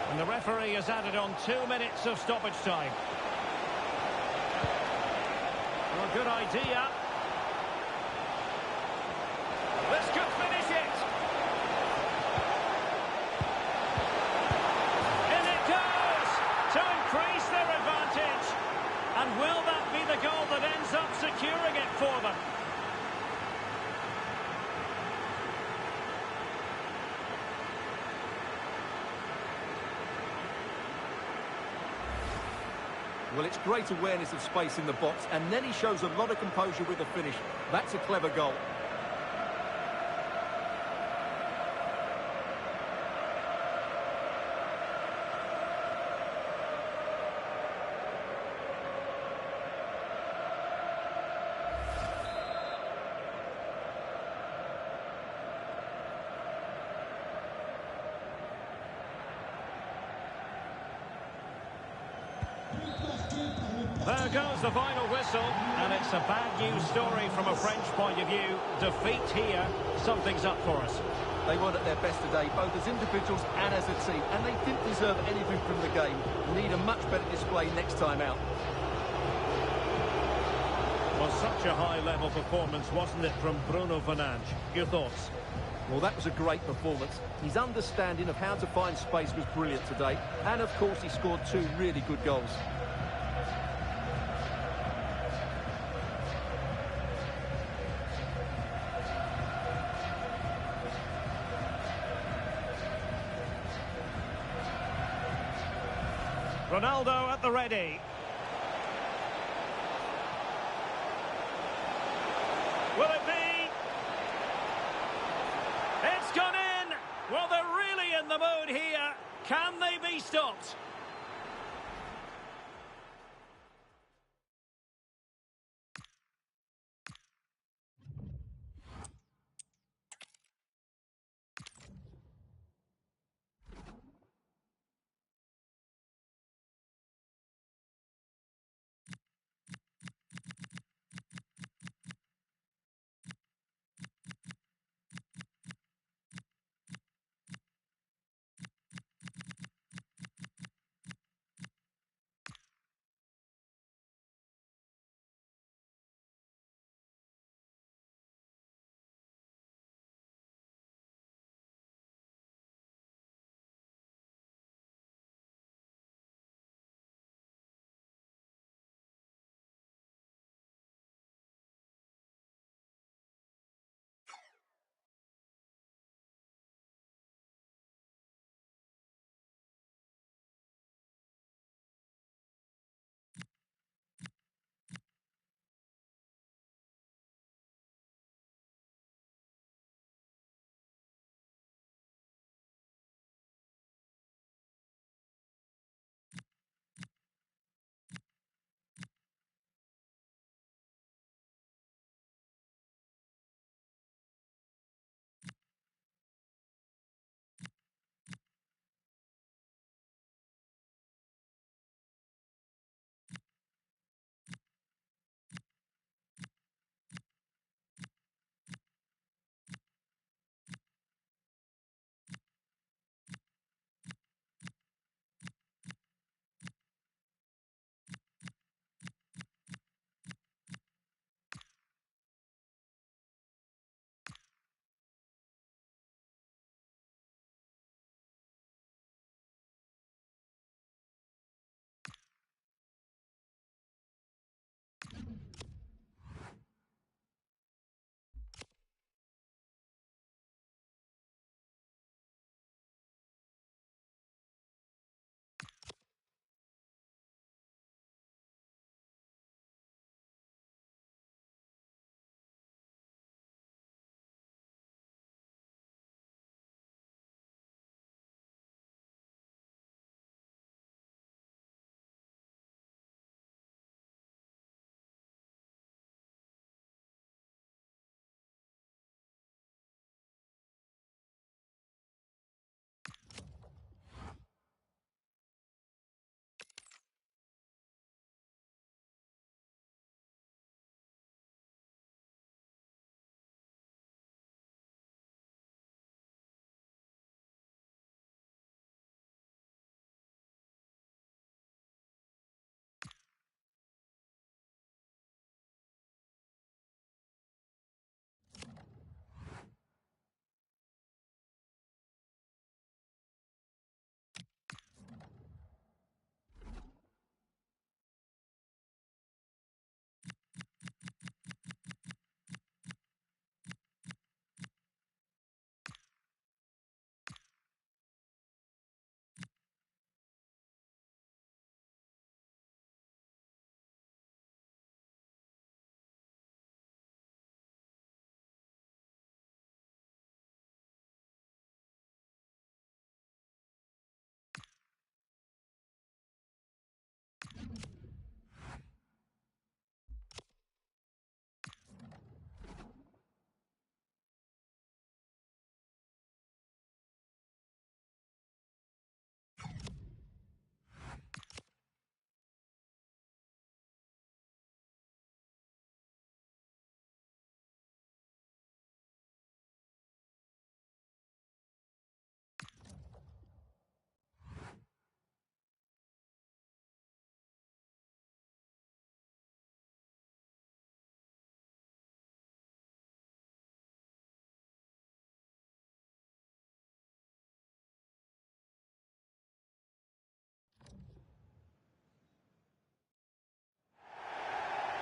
And the referee has added on 2 minutes of stoppage time. Well, good idea. This could finish it. In it goes to increase their advantage. And will that be the goal that ends up securing it for them? Well, it's great awareness of space in the box, and then he shows a lot of composure with the finish. That's a clever goal. There goes the final whistle, and it's a bad news story from a French point of view. Defeat here, something's up for us. They weren't at their best today, both as individuals and as a team, and they didn't deserve anything from the game. Need a much better display next time out. Well, such a high-level performance, wasn't it, from Bruno Fernandes? Your thoughts? Well, that was a great performance. His understanding of how to find space was brilliant today, and of course he scored 2 really good goals. Ronaldo at the ready. Will it be? It's gone in! Well, they're really in the mood here. Can they be stopped?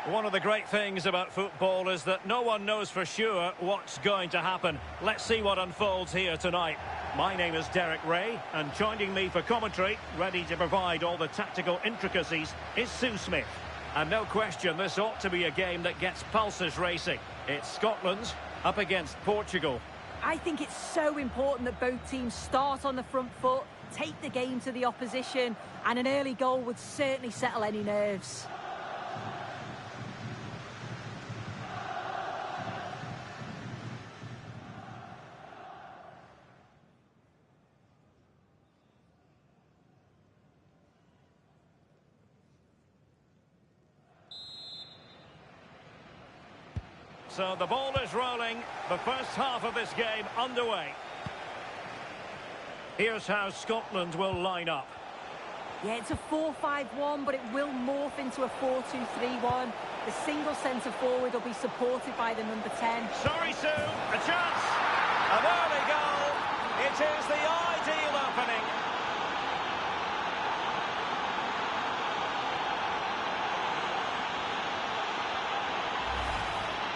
One of the great things about football is that no one knows for sure what's going to happen. Let's see what unfolds here tonight. My name is Derek Ray, and joining me for commentary, ready to provide all the tactical intricacies, is Sue Smith. And no question, this ought to be a game that gets pulses racing. It's Scotland up against Portugal. I think it's so important that both teams start on the front foot, take the game to the opposition, and an early goal would certainly settle any nerves. So the ball is rolling, the first half of this game underway. Here's how Scotland will line up. Yeah, it's a 4-5-1, but it will morph into a 4-2-3-1. The single centre-forward will be supported by the number 10. Sorry, Sue, a chance! An early goal! It is the ideal opening.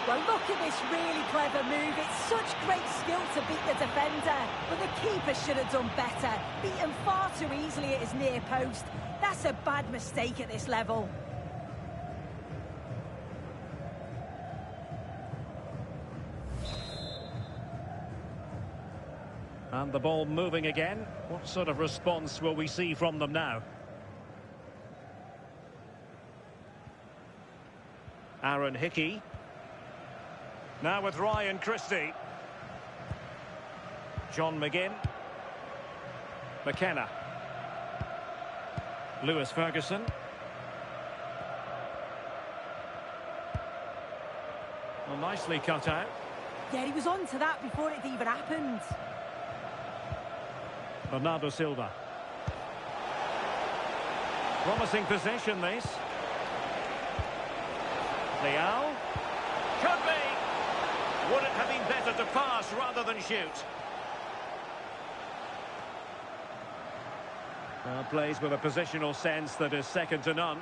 Well, look at this really clever move. It's such great skill to beat the defender. But the keeper should have done better. Beaten far too easily at his near post. That's a bad mistake at this level. And the ball moving again. What sort of response will we see from them now? Aaron Hickey. Now with Ryan Christie. John McGinn. McKenna. Lewis Ferguson. Well, nicely cut out. Yeah, he was on to that before it even happened. Bernardo Silva. Promising possession, this. Leao. Could be. Would it have been better to pass rather than shoot? Plays with a positional sense that is second to none.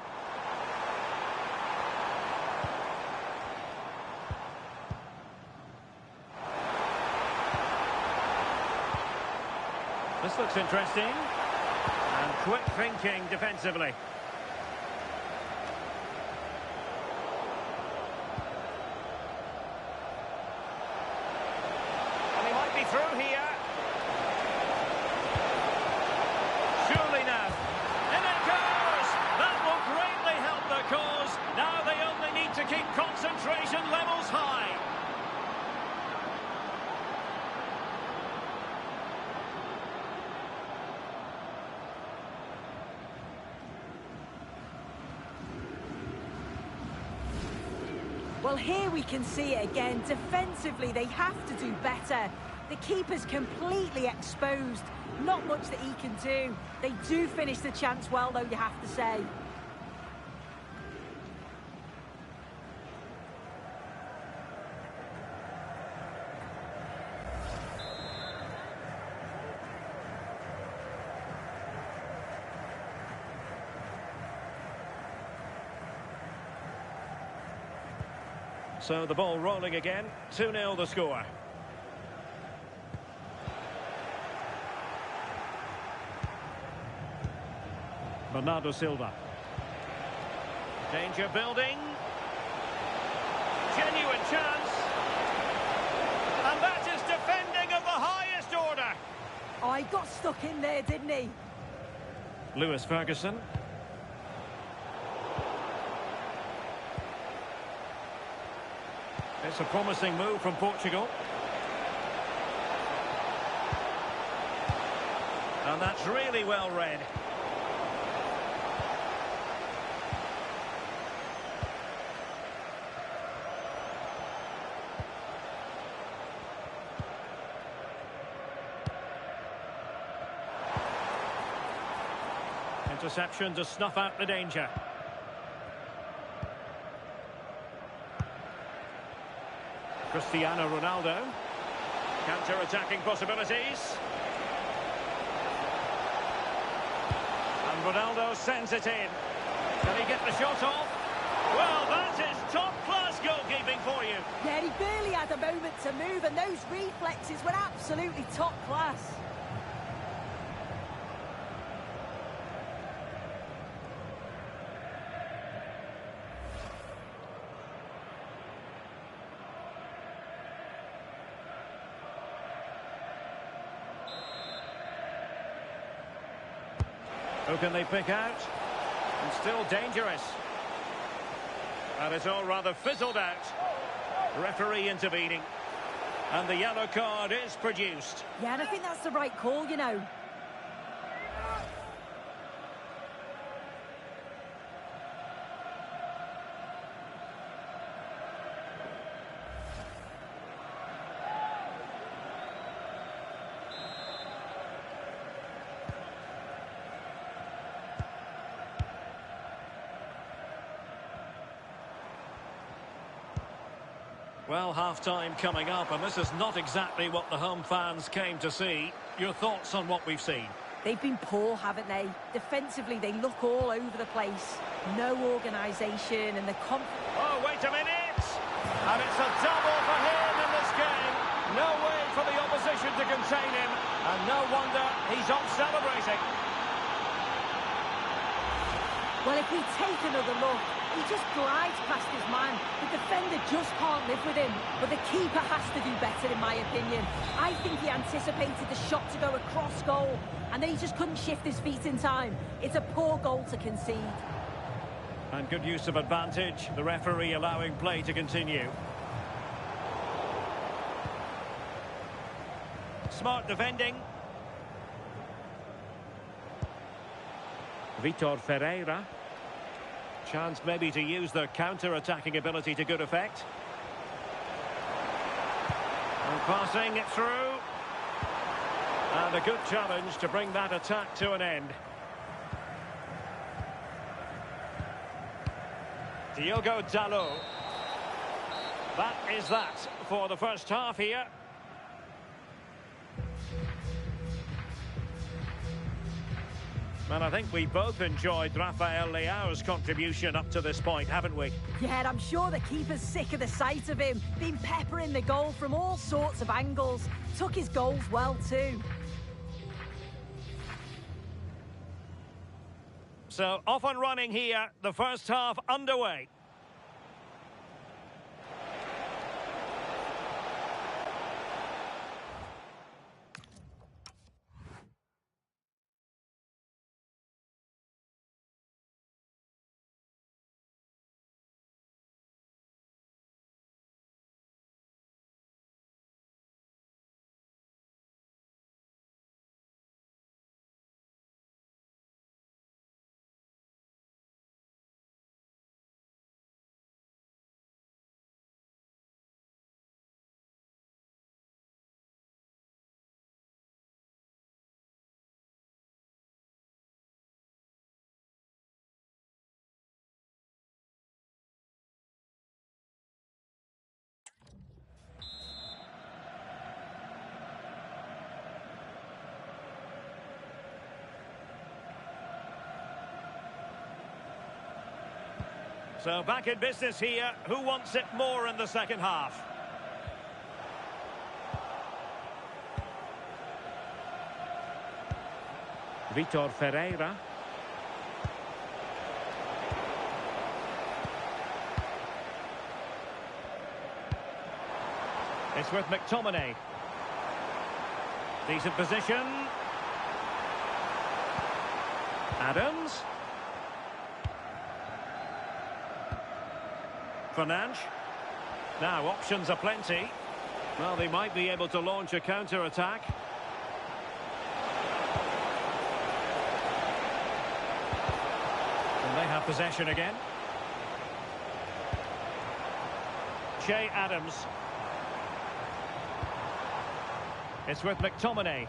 This looks interesting. And quick thinking defensively. Through here. Surely now. And it goes! That will greatly help the cause. Now they only need to keep concentration levels high. Well, here we can see it again. Defensively, they have to do better. The keeper's completely exposed. Not much that he can do. They do finish the chance well, though, you have to say. So the ball rolling again. 2-0 the score. Bernardo Silva. Danger building. Genuine chance. And that is defending of the highest order. Oh, he got stuck in there, didn't he? Lewis Ferguson. It's a promising move from Portugal. And that's really well read. Interception to snuff out the danger. Cristiano Ronaldo. Counter-attacking possibilities. And Ronaldo sends it in. Can he get the shot off? Well, that is top-class goalkeeping for you. Yeah, he barely had a moment to move, and those reflexes were absolutely top class. Who can they pick out? And still dangerous. And it's all rather fizzled out. Referee intervening. And the yellow card is produced. Yeah, and I think that's the right call, you know. Well, half-time coming up, and this is not exactly what the home fans came to see. Your thoughts on what we've seen? They've been poor, haven't they? Defensively, they look all over the place. No organisation and the confidence. Oh, wait a minute! And it's a double for him in this game. No way for the opposition to contain him, and no wonder he's off celebrating. Well, if we take another look, he just glides past his man. The defender just can't live with him. But the keeper has to do better, in my opinion. I think he anticipated the shot to go across goal, and then he just couldn't shift his feet in time. It's a poor goal to concede. And good use of advantage. The referee allowing play to continue. Smart defending. Vitor Ferreira. Chance maybe to use their counter-attacking ability to good effect. And passing it through. And a good challenge to bring that attack to an end. Diogo Dalot. That is that for the first half here. And I think we both enjoyed Rafael Leao's contribution up to this point, haven't we? Yeah, and I'm sure the keeper's sick of the sight of him. Been peppering the goal from all sorts of angles. Took his goals well too. So off and running here, the first half underway. So back in business here. Who wants it more in the second half? Vitor Ferreira. It's with McTominay. Decent position. Adams. Fernandes. Now, options are plenty. Well, they might be able to launch a counter-attack. And they have possession again. Che Adams. It's with McTominay.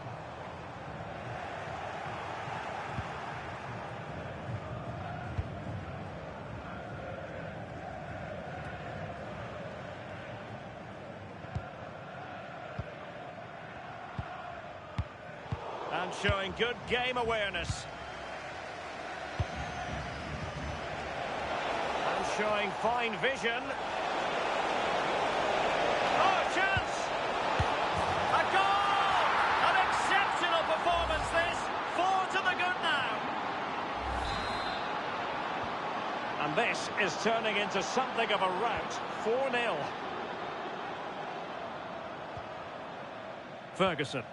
And showing good game awareness. And showing fine vision. Oh, chance! A goal! An exceptional performance this. 4 to the good now. And this is turning into something of a rout. 4-0. Ferguson.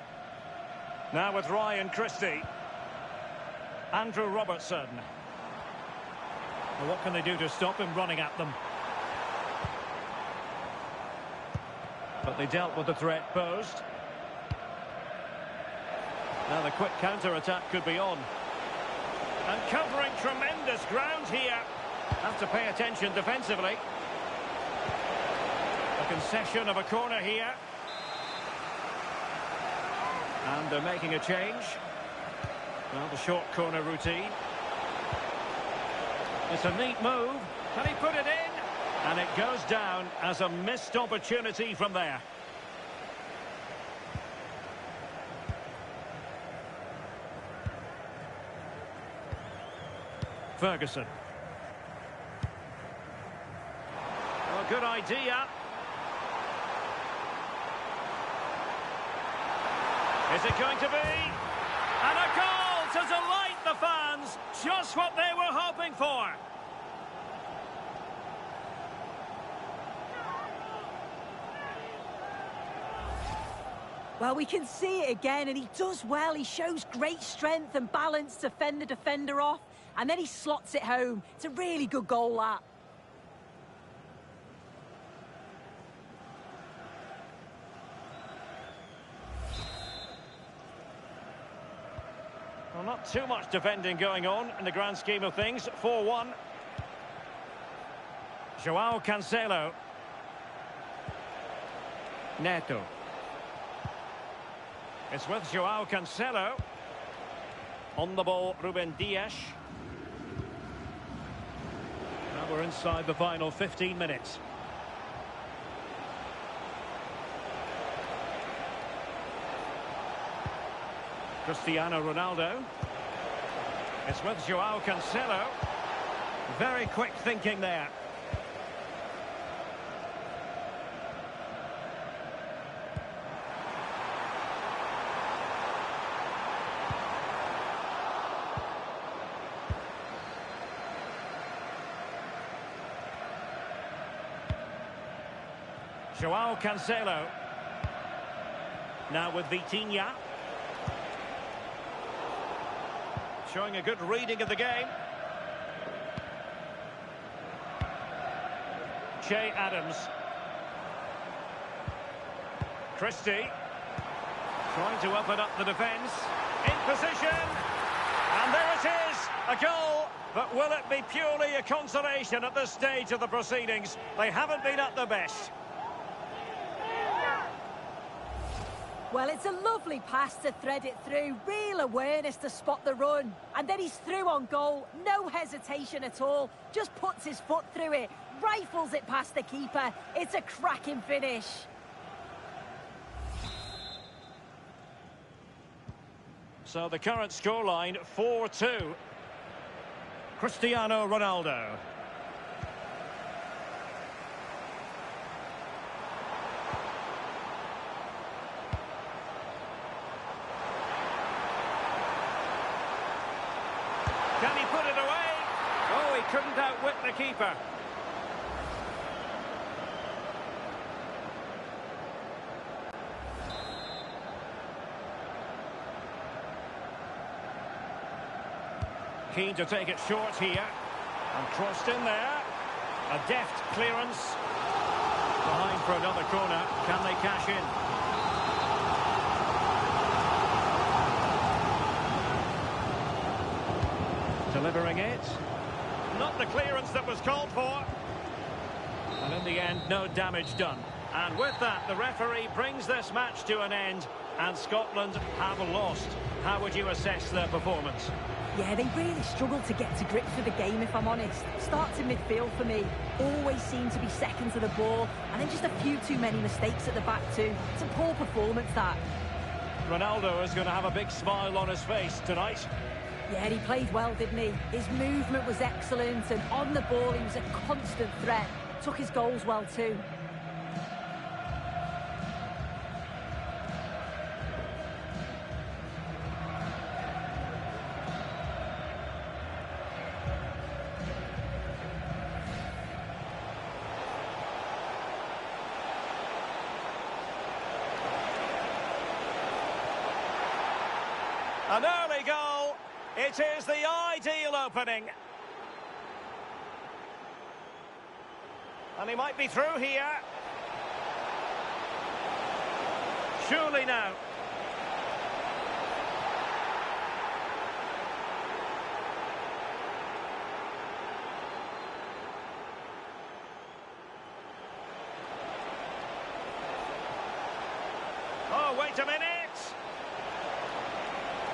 Now with Ryan Christie. Andrew Robertson. Well, what can they do to stop him running at them? But they dealt with the threat posed. Now the quick counter-attack could be on. And covering tremendous ground here. Have to pay attention defensively. A concession of a corner here. And they're making a change. Well, the short corner routine. It's a neat move. Can he put it in? And it goes down as a missed opportunity from there. Ferguson. Oh, good idea. Is it going to be? And a goal to delight the fans. Just what they were hoping for. Well, we can see it again, and he does well. He shows great strength and balance to fend the defender off, and then he slots it home. It's a really good goal, that. Well, not too much defending going on in the grand scheme of things. 4-1. Joao Cancelo. Neto. It's with Joao Cancelo. On the ball, Ruben Dias. Now we're inside the final 15 minutes. Cristiano Ronaldo. It's with Joao Cancelo. Very quick thinking there. Joao Cancelo. Now with Vitinha. Showing a good reading of the game. Che Adams. Christie. Trying to open up the defence. In position. And there it is. A goal. But will it be purely a consolation at this stage of the proceedings? They haven't been at their best. Well, it's a lovely pass to thread it through. Real awareness to spot the run. And then he's through on goal. No hesitation at all. Just puts his foot through it. Rifles it past the keeper. It's a cracking finish. So the current scoreline, 4-2. Cristiano Ronaldo. Can he put it away? Oh, he couldn't outwit the keeper. Keen to take it short here. And crossed in there. A deft clearance. Behind for another corner. Can they cash in? Delivering it. Not the clearance that was called for. And in the end, no damage done. And with that, the referee brings this match to an end. And Scotland have lost. How would you assess their performance? Yeah, they really struggled to get to grips with the game, if I'm honest. Starts in midfield for me. Always seem to be second to the ball. And then just a few too many mistakes at the back too. It's a poor performance, that. Ronaldo is going to have a big smile on his face tonight. Yeah, he played well, didn't he? His movement was excellent, and on the ball he was a constant threat. Took his goals well too. An early goal. It is the ideal opening. And he might be through here. Surely now. Oh, wait a minute.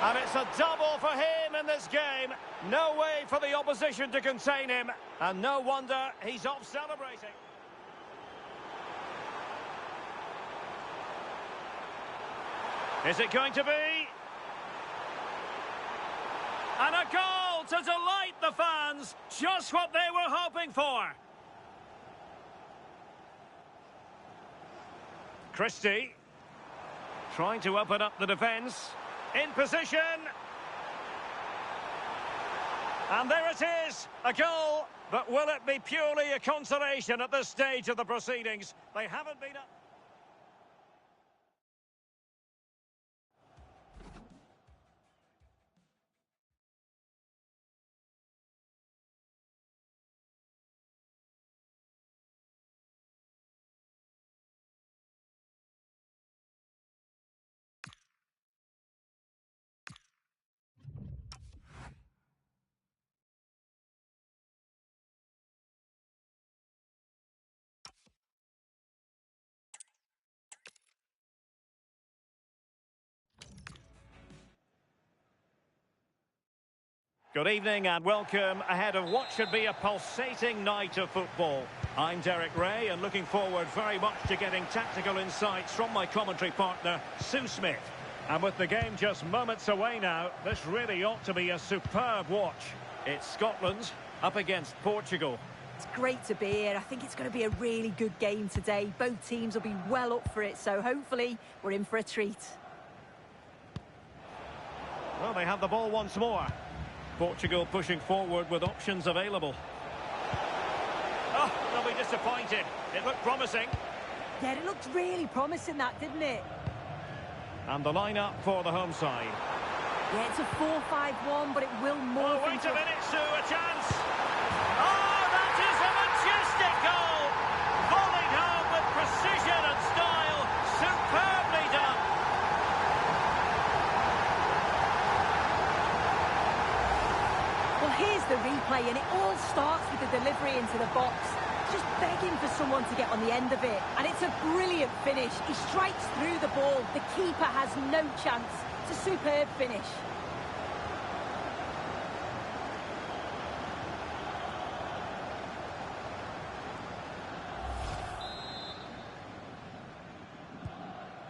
And it's a double for him in this game. No way for the opposition to contain him. And no wonder he's off celebrating. Is it going to be? And a goal to delight the fans. Just what they were hoping for. Christie. Trying to open up the defence. In position. And there it is, a goal. But will it be purely a consolation at this stage of the proceedings? They haven't been up. Good evening and welcome ahead of what should be a pulsating night of football. I'm Derek Ray and looking forward very much to getting tactical insights from my commentary partner, Sue Smith. And with the game just moments away now, this really ought to be a superb watch. It's Scotland up against Portugal. It's great to be here. I think it's going to be a really good game today. Both teams will be well up for it, so hopefully we're in for a treat. Well, they have the ball once more. Portugal pushing forward with options available. Oh, they'll be disappointed. It looked promising. Yeah, it looked really promising, that, didn't it? And the lineup for the home side. Yeah, it's a 4-5-1, but it will morph. Oh, wait a minute, Sue, a chance. Oh, that is a majestic goal. Volleyed home with precision and style. Superbly done. Well, here's the replay, and it all starts with the delivery into the box. Just begging for someone to get on the end of it. And it's a brilliant finish. He strikes through the ball. The keeper has no chance. It's a superb finish.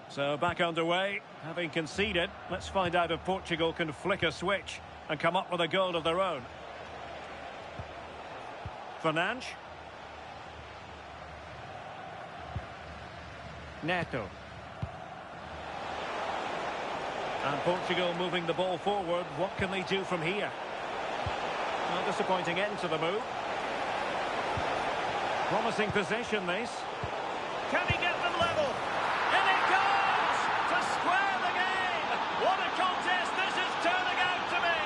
So back underway, having conceded. Let's find out if Portugal can flick a switch and come up with a goal of their own. Fernandes. Neto. And Portugal moving the ball forward. What can they do from here? A disappointing end to the move. Promising possession, this. Can he get them level? And it goes to square the game. What a contest this is turning out to be.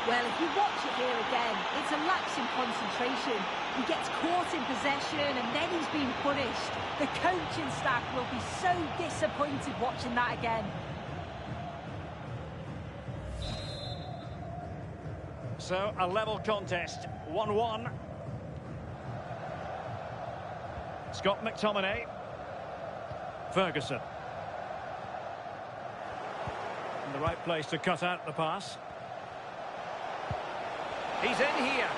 Well, if you watch it here again, it's a lapse in concentration. He gets caught in possession and then he's been punished. The coaching staff will be so disappointed watching that again. So, a level contest, 1-1. Scott McTominay. Ferguson. In the right place to cut out the pass. He's in here.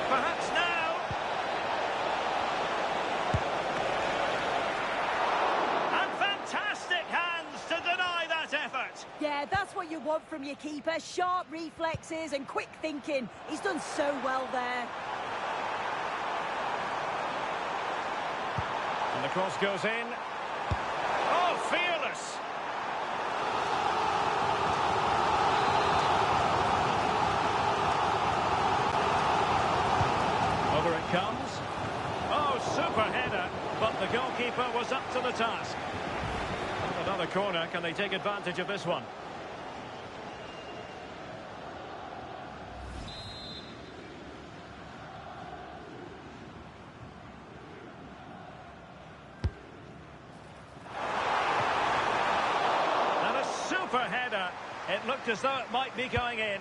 Perhaps now. And fantastic you want from your keeper. Sharp reflexes and quick thinking. He's done so well there. And the cross goes in. Oh, fearless! Over it comes. Oh, super header, but the goalkeeper was up to the task. Another corner, can they take advantage of this one? And a super header. It looked as though it might be going in.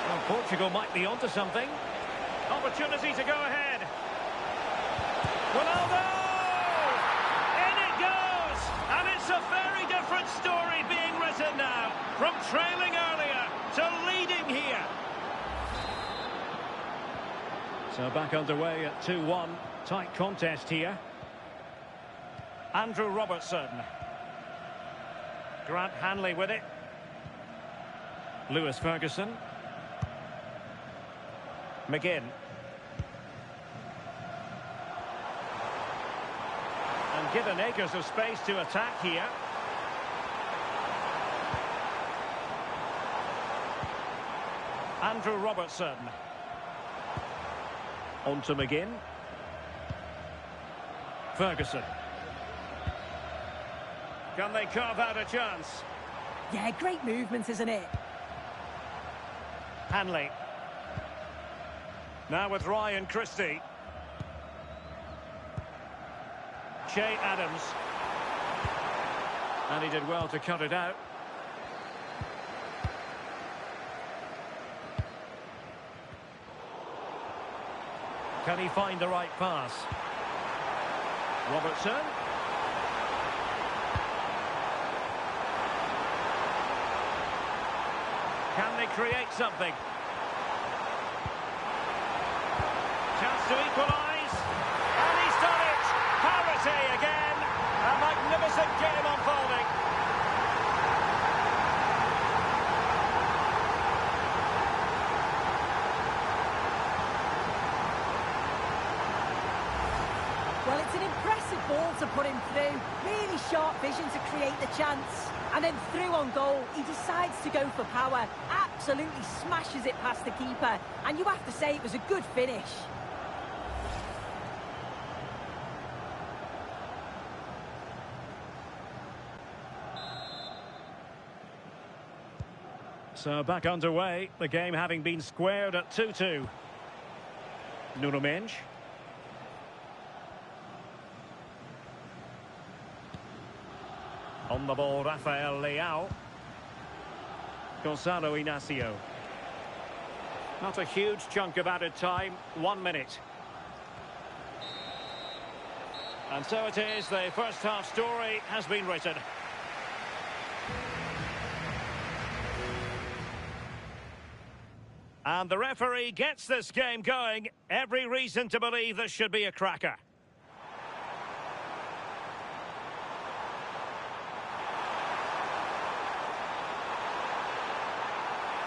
Well, Portugal might be onto something. Opportunity to go ahead. Ronaldo! In it goes! And it's a very different story being written now. From trailing earlier to leading here. So back underway at 2-1. Tight contest here. Andrew Robertson. Grant Hanley with it. Lewis Ferguson. McGinn. And given acres of space to attack here. Andrew Robertson. On to McGinn. Ferguson. Can they carve out a chance? Yeah, great movement, isn't it? Hanley. Now with Ryan Christie. Che Adams. And he did well to cut it out. Can he find the right pass? Robertson. Can they create something? Chance to equalise. And he's done it! Parity again. A magnificent game unfolding. Well, it's an impressive ball to put him through. Really sharp vision to create the chance. And then through on goal, he decides to go for power. Absolutely smashes it past the keeper. And you have to say it was a good finish. So back underway, the game having been squared at 2-2. Nuno Mendes. On the ball, Rafael Leao. Gonzalo Inacio. Not a huge chunk of added time, 1 minute. And so it is, the first half story has been written. And the referee gets this game going. Every reason to believe this should be a cracker.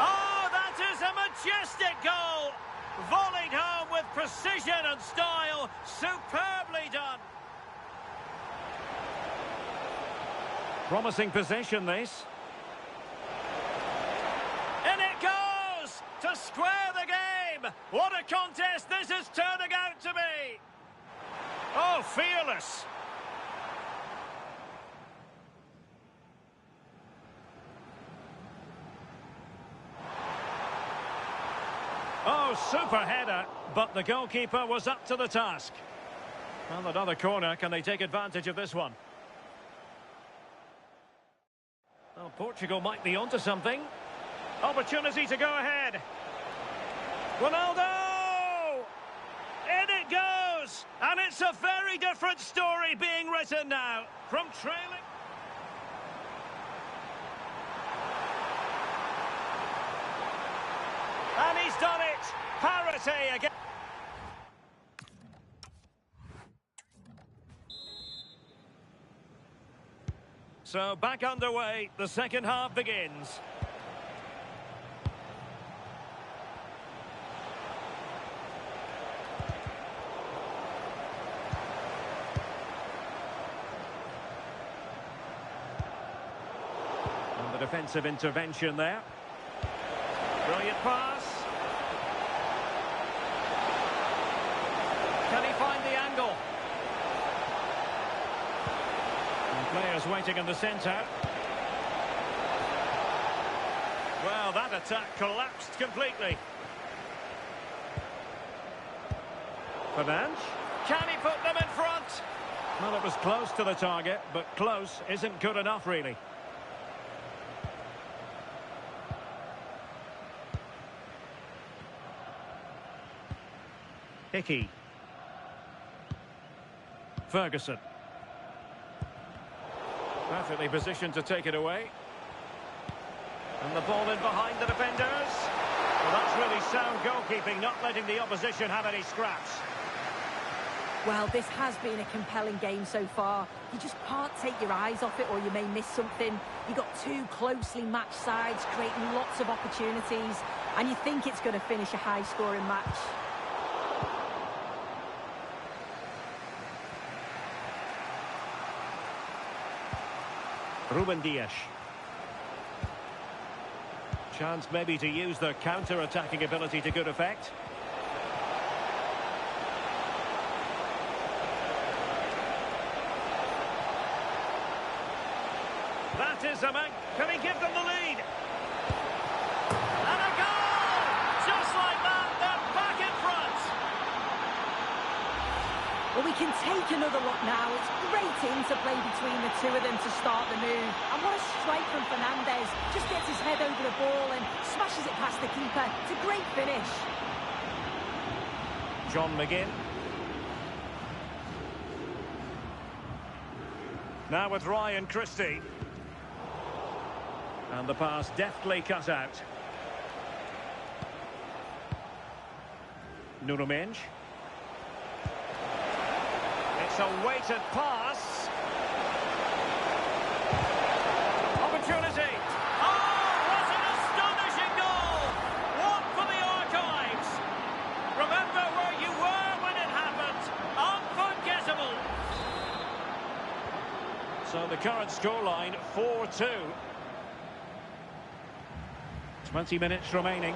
Oh, that is a majestic goal! Volleyed home with precision and style. Superbly done. Promising possession, this. In it goes! To square the game! What a contest this is turning out to be! Oh, fearless! Oh, super header, but the goalkeeper was up to the task. Well, another corner, can they take advantage of this one? Well, Portugal might be onto something. Opportunity to go ahead. Ronaldo! In it goes! And it's a very different story being written now. From trailing... And he's done it! Parity again. So back underway, the second half begins. And the defensive intervention there. Brilliant pass. Can he find the angle? And players waiting in the centre. Well, that attack collapsed completely. Fernandes. Can he put them in front? Well, it was close to the target, but close isn't good enough, really. Hickey. Ferguson. Perfectly positioned to take it away. And the ball in behind the defenders. Well, that's really sound goalkeeping, not letting the opposition have any scraps. Well, this has been a compelling game so far. You just can't take your eyes off it or you may miss something. You've got two closely matched sides creating lots of opportunities. And you think it's going to finish a high-scoring match. Ruben Dias. Chance maybe to use their counter-attacking ability to good effect. That is a man. Can he give them the lead? And a goal! Just like that, they're back in front. Well, we can take another look now. It's great interplay between the two of them to start the move. And what a strike from Fernandes. Just gets his head over the ball and smashes it past the keeper. It's a great finish. John McGinn. Now with Ryan Christie. And the pass deftly cut out. Nuno Mendes. It's a weighted pass. Opportunity. Oh, what an astonishing goal! One for the archives. Remember where you were when it happened. Unforgettable. So the current scoreline 4-2. 20 minutes remaining.